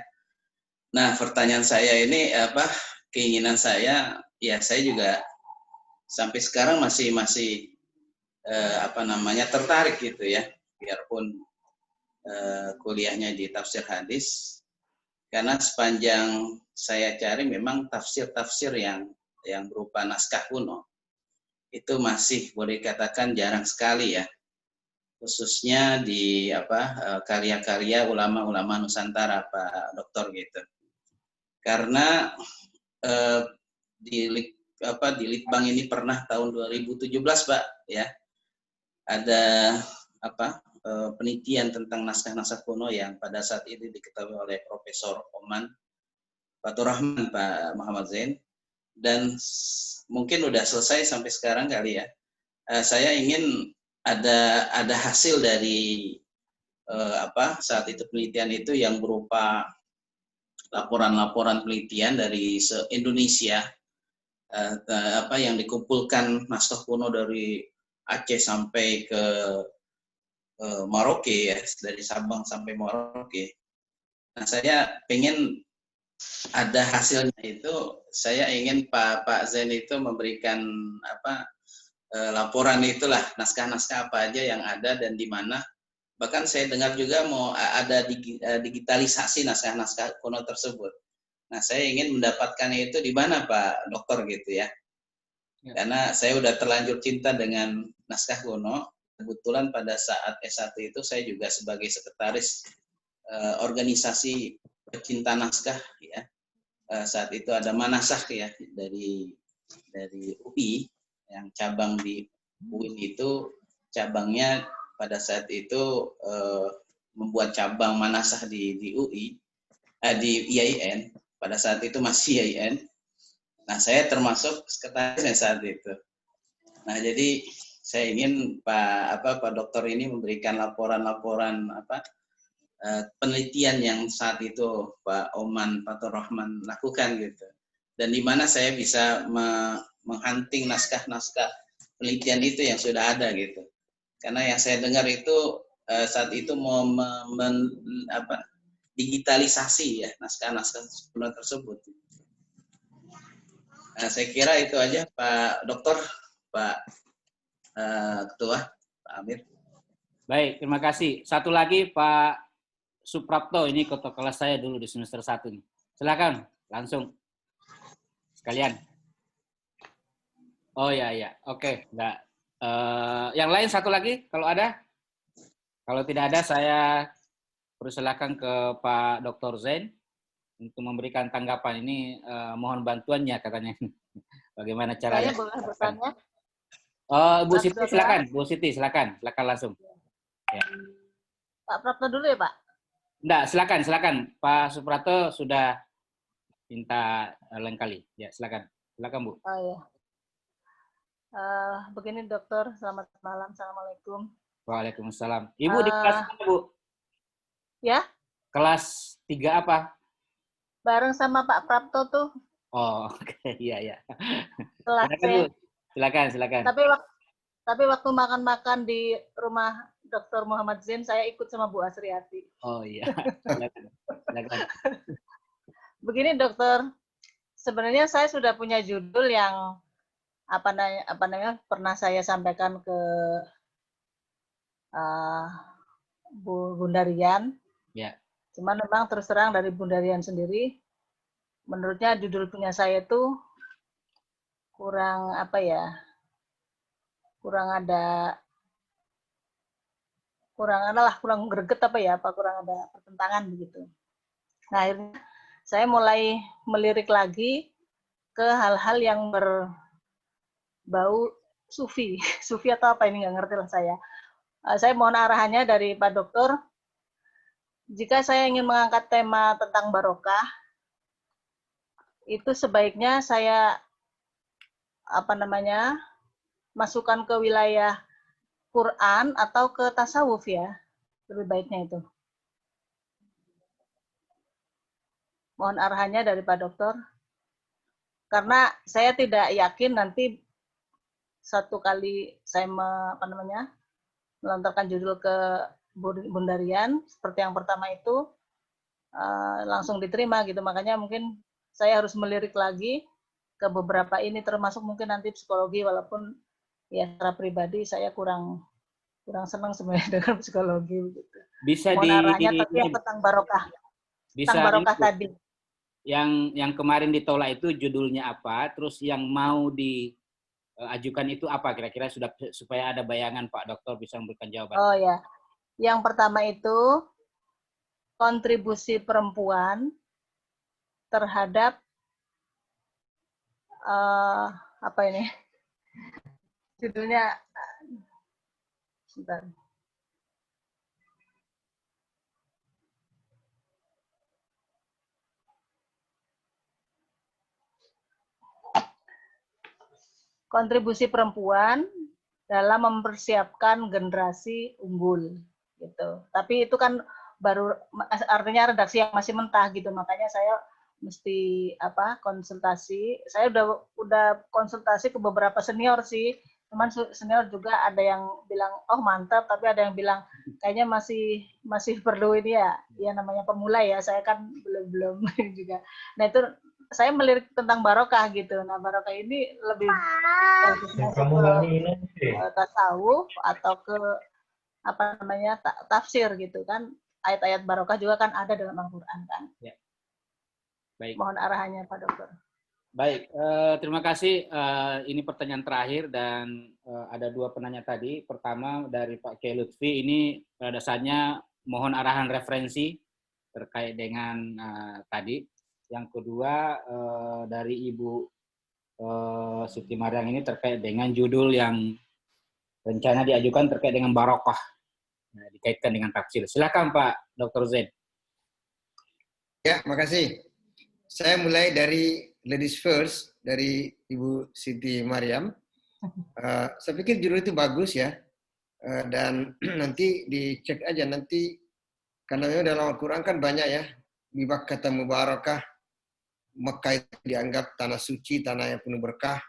Nah pertanyaan saya ini keinginan saya ya, saya juga sampai sekarang masih tertarik gitu ya, biarpun kuliahnya di tafsir hadis, karena sepanjang saya cari memang tafsir-tafsir yang berupa naskah kuno itu masih boleh dikatakan jarang sekali ya, khususnya di karya-karya ulama-ulama Nusantara Pak Doktor gitu. Karena di Litbang ini pernah tahun 2017 Pak ya, ada penelitian tentang naskah-naskah kuno yang pada saat itu diketahui oleh Profesor Oman Fatur Rahman Pak Muhammad Zain, dan mungkin udah selesai sampai sekarang kali ya. Saya ingin ada hasil dari saat itu penelitian itu yang berupa laporan-laporan penelitian dari se-Indonesia, yang dikumpulkan naskah kuno dari Aceh sampai ke Merauke ya, dari Sabang sampai Merauke. Nah saya pengen ada hasilnya itu, saya ingin Pak Zain itu memberikan laporan itulah, naskah-naskah apa aja yang ada dan di mana. Bahkan saya dengar juga mau ada digitalisasi naskah-naskah kuno tersebut. Nah, saya ingin mendapatkan itu di mana Pak Dokter gitu ya. Karena saya udah terlanjur cinta dengan naskah kuno. Kebetulan pada saat S1 itu saya juga sebagai sekretaris organisasi pecinta naskah ya. Saat itu ada Manasah ya dari UI, yang cabang di UIN itu cabangnya pada saat itu membuat cabang Manasah di UI, di IAIN, pada saat itu masih IAIN. Nah, saya termasuk sekretarisnya saat itu. Nah, jadi saya ingin Pak Dokter ini memberikan laporan-laporan penelitian yang saat itu Pak Oman Fatur Rahman lakukan gitu. Dan di mana saya bisa menghunting naskah-naskah penelitian itu yang sudah ada gitu. Karena yang saya dengar itu saat itu mau digitalisasi ya naskah-naskah tersebut. Nah, saya kira itu aja Pak Dokter, Pak Ketua, Pak Amir. Baik, terima kasih. Satu lagi Pak Suprapto, ini ketua kelas saya dulu di semester 1 nih. Silakan, langsung sekalian. Oh ya, oke, enggak. Yang lain satu lagi kalau ada? Kalau tidak ada, saya persilakan ke Pak Dr. Zain untuk memberikan tanggapan ini. Mohon bantuannya katanya. Bagaimana caranya? Saya boleh bertanya? Bu Siti silakan, Bu Siti silakan langsung. Ya. Pak Prapto dulu ya Pak? Enggak, silakan. Pak Suprapto sudah minta lain kali. Ya, silakan Bu. Oh ya. Begini dokter, selamat malam, assalamualaikum. Waalaikumsalam. Ibu di kelas apa Bu? Ya? Kelas 3 apa? Bareng sama Pak Prapto tuh. Oh, oke, iya. Silakan. Silakan. Tapi waktu makan-makan di rumah Dr. Muhammad Zain, saya ikut sama Bu Asriati. Oh iya, silakan. Begini dokter, sebenarnya saya sudah punya judul yang pernah saya sampaikan ke Bu Bunda Rian. Ya. Cuman memang terus terang dari Bunda Rian sendiri, menurutnya judul punya saya itu kurang apa ya, kurang greget apa ya, kurang ada pertentangan begitu. Nah, akhirnya saya mulai melirik lagi ke hal-hal yang berbau sufi, sufi atau apa ini nggak ngerti lah saya. Saya mohon arahannya dari Pak Dokter. Jika saya ingin mengangkat tema tentang barokah, itu sebaiknya saya masukkan ke wilayah Quran atau ke tasawuf ya, lebih baiknya itu. Mohon arahannya dari Pak Dokter. Karena saya tidak yakin nanti satu kali saya melontarkan judul ke Bunda Rian, seperti yang pertama itu, langsung diterima gitu. Makanya mungkin saya harus melirik lagi ke beberapa ini, termasuk mungkin nanti psikologi, walaupun ya secara pribadi saya kurang senang sebenarnya dengan psikologi gitu. Bisa mohon arahnya, tapi yang tentang barokah. Tentang barokah tadi. Yang kemarin ditolak itu judulnya apa, terus yang mau diajukan itu apa kira-kira, sudah supaya ada bayangan Pak Dokter bisa memberikan jawaban. Oh ya. Yang pertama itu kontribusi perempuan terhadap apa ini? Judulnya sebentar. Kontribusi perempuan dalam mempersiapkan generasi unggul gitu. Tapi itu kan baru, artinya redaksi yang masih mentah gitu, makanya saya mesti konsultasi. Saya udah konsultasi ke beberapa senior sih, cuman senior juga ada yang bilang oh mantap, tapi ada yang bilang kayaknya masih perlu ini ya namanya pemula ya, saya kan belum juga. Nah itu saya melirik tentang barokah gitu. Nah barokah ini lebih ke tasawuf atau ke tafsir gitu kan. Ayat-ayat barokah juga kan ada dalam Al-Quran kan. Ya. Baik. Mohon arahannya Pak Dokter. Baik, terima kasih. Ini pertanyaan terakhir dan ada dua penanya tadi. Pertama dari Pak Kiai Lutfi, ini pada dasarnya mohon arahan referensi terkait dengan tadi. Yang kedua dari Ibu Siti Mariam ini terkait dengan judul yang rencana diajukan terkait dengan barokah, dikaitkan dengan tafsir. Silakan Pak Dr. Zain. Ya, makasih. Saya mulai dari ladies first, dari Ibu Siti Mariam. Saya pikir judul itu bagus ya, dan nanti dicek aja nanti, karena memang dalam Al-Quran kan banyak ya, bibak kata mubarakah, Mekah itu dianggap tanah suci, tanah yang penuh berkah,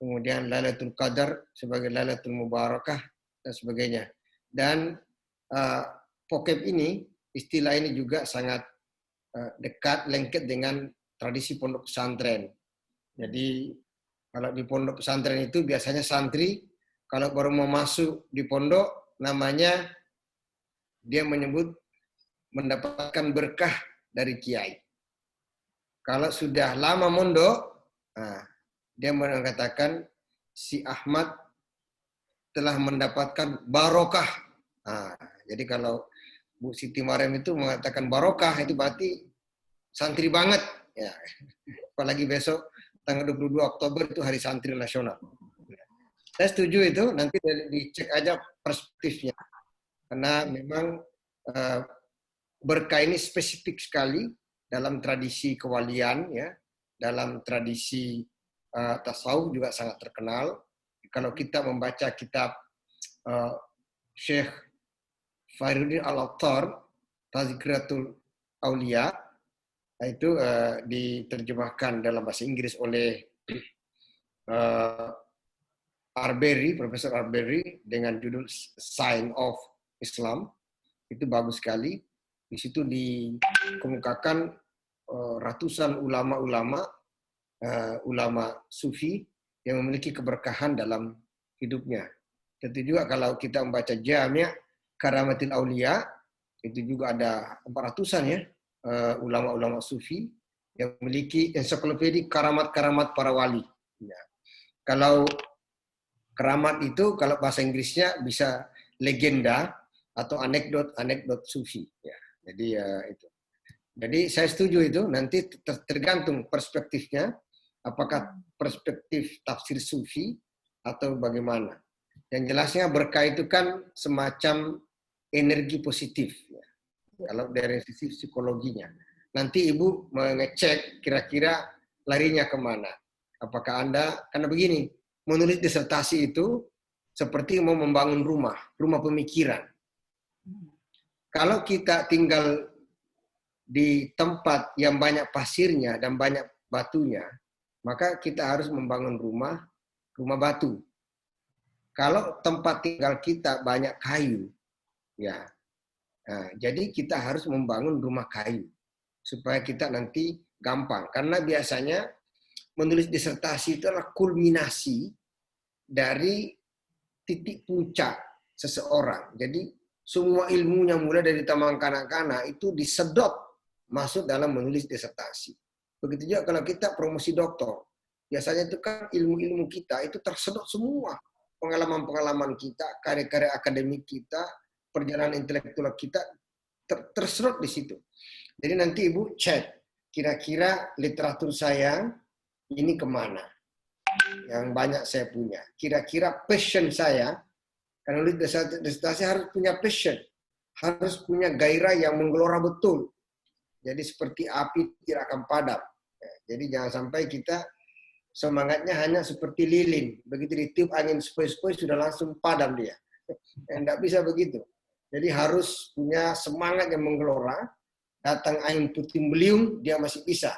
kemudian Lailatul Qadar sebagai Lailatul Mubarakah, dan sebagainya. Dan pokeb ini, istilah ini juga sangat dekat, lengket dengan tradisi pondok pesantren. Jadi kalau di pondok pesantren itu biasanya santri, kalau baru mau masuk di pondok, namanya dia menyebut mendapatkan berkah dari kiai. Kalau sudah lama mondok, dia mengatakan si Ahmad telah mendapatkan barokah. Jadi kalau Bu Siti Mariam itu mengatakan barokah, itu berarti santri banget. Ya. Apalagi besok tanggal 22 Oktober itu Hari Santri Nasional. Saya setuju itu, nanti dicek aja perspektifnya. Karena memang berkah ini spesifik sekali dalam tradisi kewalian, ya, dalam tradisi tasawuf juga sangat terkenal. Kalau kita membaca kitab Syekh Fairuddin Al-Attar, Tazkiratul Aulia, itu diterjemahkan dalam bahasa Inggris oleh Arbery, Profesor Arbery, dengan judul Sign of Islam. Itu bagus sekali. Di situ dikemukakan ratusan ulama-ulama sufi yang memiliki keberkahan dalam hidupnya. Tentu juga kalau kita membaca Jami' Karamatil Aulia, Itu juga ada 400-an ya ulama-ulama sufi yang memiliki ensiklopedia karamat-karamat para wali. Ya. Kalau keramat itu kalau bahasa Inggrisnya bisa legenda atau anekdot sufi. Ya. Jadi itu. Jadi saya setuju itu. Nanti tergantung perspektifnya. Apakah perspektif tafsir sufi atau bagaimana? Yang jelasnya berkah itu kan semacam energi positif. Ya. Kalau dari sisi psikologinya. Nanti Ibu mengecek kira-kira larinya kemana. Apakah Anda, karena begini, menulis disertasi itu seperti mau membangun rumah pemikiran. Kalau kita tinggal di tempat yang banyak pasirnya dan banyak batunya, maka kita harus membangun rumah batu. Kalau tempat tinggal kita banyak kayu, ya, nah, jadi kita harus membangun rumah kayu supaya kita nanti gampang. Karena biasanya menulis disertasi itu adalah kulminasi dari titik puncak seseorang. Jadi semua ilmunya mulai dari taman kanak-kanak itu disedot masuk dalam menulis disertasi. Begitu juga kalau kita promosi doktor. Biasanya itu kan ilmu-ilmu kita itu tersedot semua. Pengalaman-pengalaman kita, karya-karya akademik kita, perjalanan intelektual kita tersedot di situ. Jadi nanti Ibu cek, kira-kira literatur saya ini kemana? Yang banyak saya punya. Kira-kira passion saya, karena nulis disertasi harus punya passion. Harus punya gairah yang menggelora betul. Jadi seperti api tidak akan padam. Jadi jangan sampai kita semangatnya hanya seperti lilin. Begitu ditiup angin sepoi-sepoi sudah langsung padam dia. Tidak bisa begitu. Jadi harus punya semangat yang menggelora. Datang angin puting beliung, dia masih bisa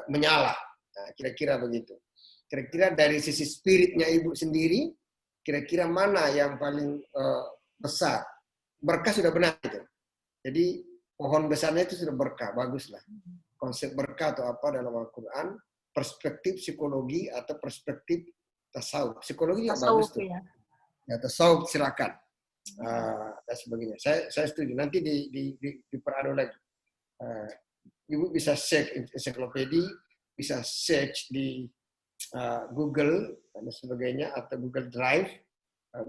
menyala. Nah, kira-kira begitu. Kira-kira dari sisi spiritnya Ibu sendiri, kira-kira mana yang paling besar? Berkah sudah benar itu. Jadi pohon besarnya itu sudah berkah, baguslah. Konsep berkah atau apa dalam Al-Quran, perspektif psikologi atau perspektif tasawuf. Psikologi juga bagus tuh. Ya, tasawuf silakan. Dan sebagainya. Saya setuju. Nanti diperadu lagi. Ibu bisa search ensiklopedia, bisa search di Google dan sebagainya atau Google Drive,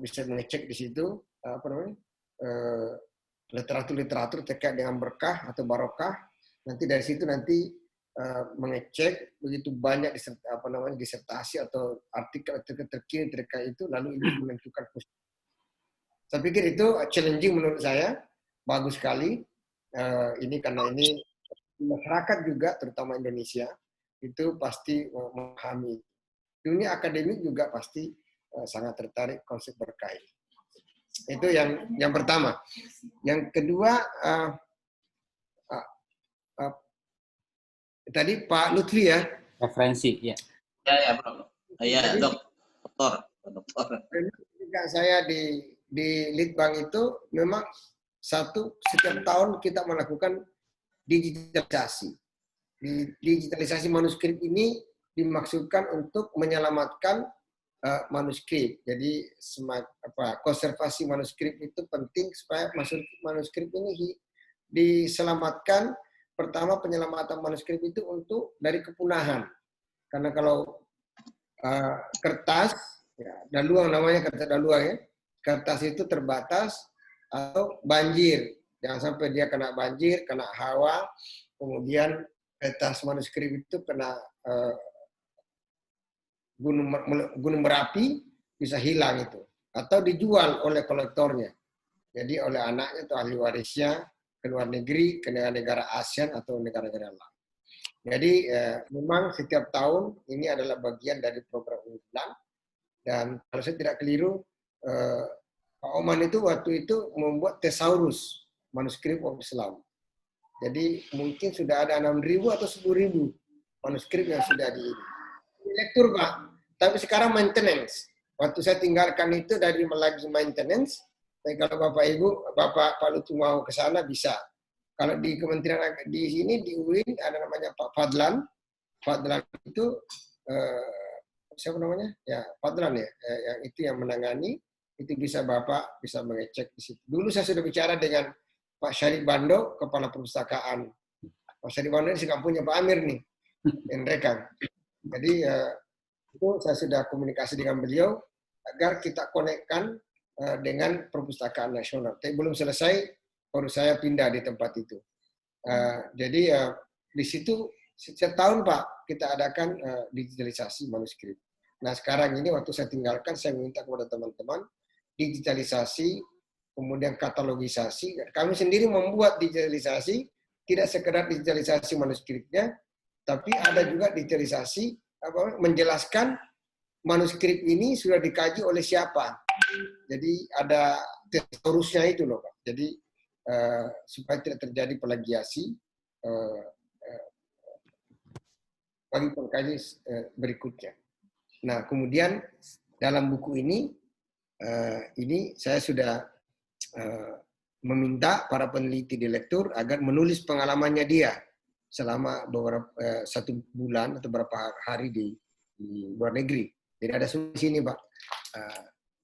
bisa mengecek di situ apa namanya literatur terkait dengan berkah atau barokah. Nanti dari situ nanti mengecek begitu banyak disertasi atau artikel terkini terkait itu, lalu Ibu menentukan posisi. Saya pikir itu challenging menurut saya, bagus sekali. Ini karena ini masyarakat juga, terutama Indonesia, itu pasti memahami. Dunia akademik juga pasti sangat tertarik konsep berkah. Itu yang pertama. Yang kedua, tadi Pak Lutfi ya. Referensi, ya. Ya, Bro. Ya, dokter. Ketika saya di Litbang itu memang setiap tahun kita melakukan digitalisasi. Digitalisasi manuskrip ini dimaksudkan untuk menyelamatkan manuskrip. Jadi konservasi manuskrip itu penting supaya manuskrip ini diselamatkan. Pertama, penyelamatan manuskrip itu dari kepunahan. Karena kalau kertas, ya, daluang namanya, kertas daluang ya, kertas itu terbatas atau banjir. Jangan sampai dia kena banjir, kena hawa, kemudian kertas manuskrip itu kena gunung berapi, bisa hilang itu. Atau dijual oleh kolektornya. Jadi oleh anaknya atau ahli warisnya ke luar negeri, ke negara ASEAN atau negara-negara lain. Jadi memang setiap tahun ini adalah bagian dari program unggulan. Dan kalau saya tidak keliru, Pak Oman itu waktu itu membuat Thesaurus, manuskrip orang Islam. Jadi mungkin sudah ada 6.000 atau 10.000 manuskrip yang sudah lektur, Pak. Tapi sekarang maintenance. Waktu saya tinggalkan itu dari lagi maintenance. Tapi kalau Bapak Ibu, Pak Lutfi mau ke sana bisa. Kalau di Kementerian di sini di UIN ada namanya Pak Fadlan. Fadlan itu siapa namanya? Ya, Fadlan ya. Yang itu yang menangani. Itu bisa Bapak bisa mengecek di situ. Dulu saya sudah bicara dengan Pak Syarif Bando, Kepala Perpustakaan. Pak Syarif Bando ini sekampungnya Pak Amir nih, Rekan. Jadi itu saya sudah komunikasi dengan beliau agar kita konekkan dengan Perpustakaan Nasional. Tapi belum selesai, baru saya pindah di tempat itu. Jadi di situ setiap tahun Pak kita adakan digitalisasi manuskrip. Nah sekarang ini waktu saya tinggalkan, saya minta kepada teman-teman digitalisasi, kemudian katalogisasi. Kami sendiri membuat digitalisasi, tidak sekedar digitalisasi manuskripnya, tapi ada juga digitalisasi menjelaskan manuskrip ini sudah dikaji oleh siapa. Jadi ada teorusnya itu loh Pak. Jadi supaya tidak terjadi plagiasi bagi pengkaji berikutnya. Nah kemudian dalam buku ini saya sudah meminta para peneliti di lektur agar menulis pengalamannya dia selama beberapa 1 bulan atau beberapa hari di luar negeri. Jadi ada semua di sini Pak.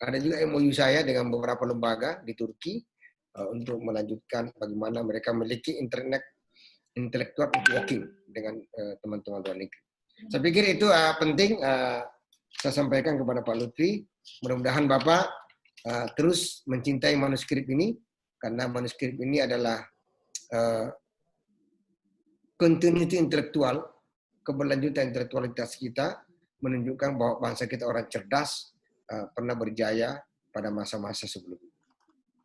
Ada juga MOU saya dengan beberapa lembaga di Turki untuk melanjutkan bagaimana mereka memiliki intellectual networking dengan teman-teman luar negeri. Saya pikir itu penting saya sampaikan kepada Pak Lutfi. Mudah-mudahan Bapak terus mencintai manuskrip ini, karena manuskrip ini adalah continuity intelektual, keberlanjutan intelektualitas kita, menunjukkan bahwa bangsa kita orang cerdas, pernah berjaya pada masa-masa sebelumnya.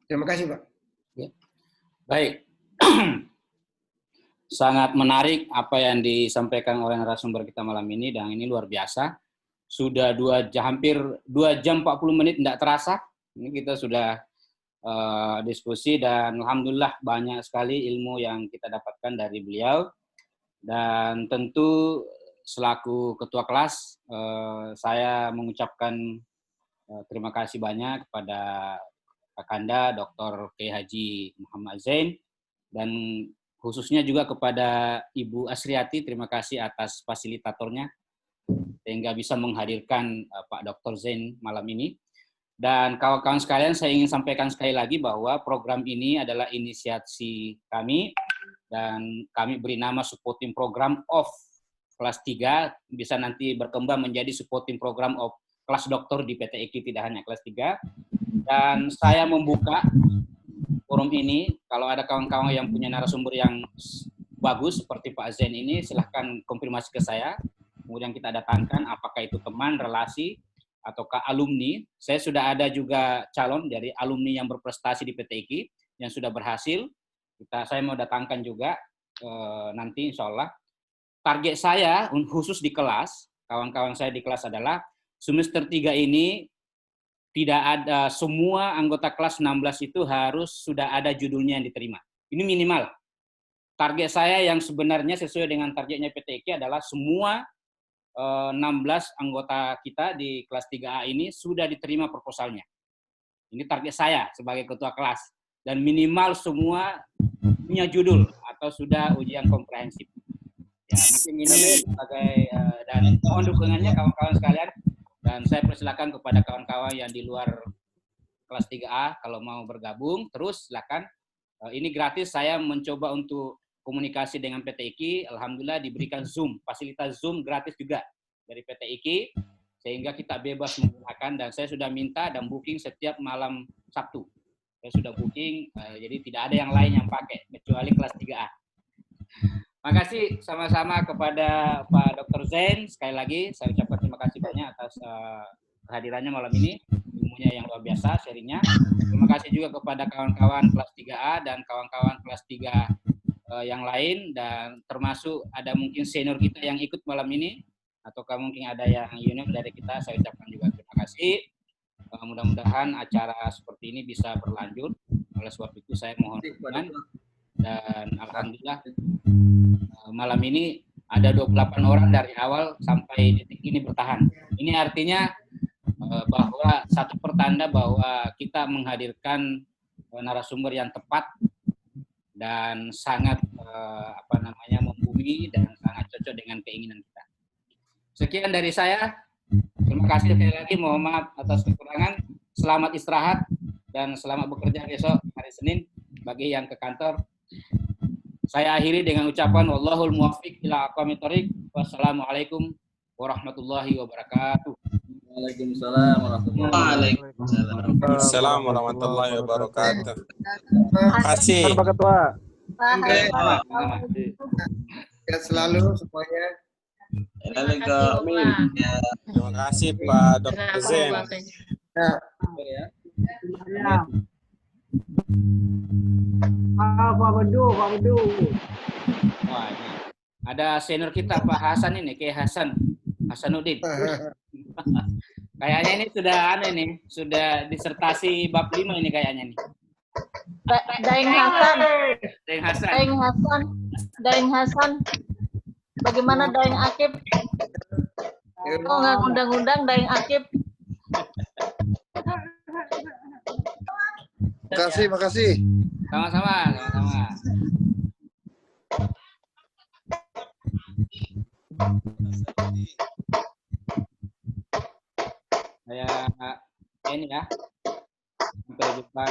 Terima kasih Pak. Ya. Baik. Sangat menarik apa yang disampaikan oleh narasumber kita malam ini, dan ini luar biasa. Sudah hampir 2 jam 40 menit, tidak terasa. Ini kita sudah diskusi, dan alhamdulillah banyak sekali ilmu yang kita dapatkan dari beliau. Dan tentu selaku ketua kelas, saya mengucapkan terima kasih banyak kepada Kakanda Dr. Kiai Haji Muhammad Zain, dan khususnya juga kepada Ibu Asriati, terima kasih atas fasilitatornya sehingga bisa menghadirkan Pak Dr. Zain malam ini. Dan kawan-kawan sekalian, saya ingin sampaikan sekali lagi bahwa program ini adalah inisiasi kami, dan kami beri nama Supporting Program of kelas 3, bisa nanti berkembang menjadi Supporting Program of kelas doktor di PT IKI, tidak hanya kelas 3. Dan saya membuka forum ini, kalau ada kawan-kawan yang punya narasumber yang bagus seperti Pak Zain ini, silahkan konfirmasi ke saya. Kemudian kita datangkan apakah itu teman, relasi, ataukah alumni. Saya sudah ada juga calon dari alumni yang berprestasi di PT IKI yang sudah berhasil. Saya mau datangkan juga nanti insya Allah. Target saya khusus di kelas, kawan-kawan saya di kelas adalah semester 3 ini tidak ada, semua anggota kelas 16 itu harus sudah ada judulnya yang diterima. Ini minimal. Target saya yang sebenarnya sesuai dengan targetnya PT IKI adalah semua 16 anggota kita di kelas 3A ini sudah diterima proposalnya. Ini target saya sebagai ketua kelas. Dan minimal semua punya judul atau sudah ujian komprehensif. Ya, mungkin ini sebagai dan mohon dukungannya kawan-kawan sekalian. Dan saya persilakan kepada kawan-kawan yang di luar kelas 3A kalau mau bergabung, terus silakan. Ini gratis, saya mencoba untuk komunikasi dengan PT IKI, alhamdulillah diberikan Zoom, fasilitas Zoom gratis juga dari PT IKI, sehingga kita bebas menggunakan, dan saya sudah minta dan booking setiap malam Sabtu. Saya sudah booking, jadi tidak ada yang lain yang pakai, kecuali kelas 3A. Makasih sama-sama kepada Pak Dr. Zain, sekali lagi saya ucapkan terima kasih banyak atas kehadirannya malam ini, ilmunya yang luar biasa, sharingnya. Terima kasih juga kepada kawan-kawan kelas 3A dan kawan-kawan kelas 3 yang lain, dan termasuk ada mungkin senior kita yang ikut malam ini, ataukah mungkin ada yang junior dari kita, saya ucapkan juga terima kasih. Mudah-mudahan acara seperti ini bisa berlanjut. Oleh sebab itu saya mohon dukungan, dan alhamdulillah malam ini ada 28 orang dari awal sampai detik ini bertahan. Ini artinya bahwa satu pertanda bahwa kita menghadirkan narasumber yang tepat dan sangat membumi dan sangat cocok dengan keinginan kita. Sekian dari saya. Terima kasih sekali lagi. Mohon maaf atas kekurangan. Selamat istirahat dan selamat bekerja besok hari Senin. bagi yang ke kantor, saya akhiri dengan ucapan wallahul muwaffiq ila aqwamit thoriq. Wassalamualaikum warahmatullahi wabarakatuh. Waalaikumsalam warahmatullahi wabarakatuh. Assalamualaikum warahmatullahi wabarakatuh. Terima kasih. Pak Ketua. Sehat selalu semuanya. Terima kasih Pak Dr. Zen. Ya. Pak Bedu. Wah, ini ada senior kita Pak Hasan ini, Kiai Hasanuddin. Kayaknya ini sudah disertasi bab 5 ini kayaknya nih. Daeng Hasan. Bagaimana Daeng Akib? Oh, nggak undang-undang Daeng Akib. Makasih. Sama-sama. Saya ini ya. Sampai jumpa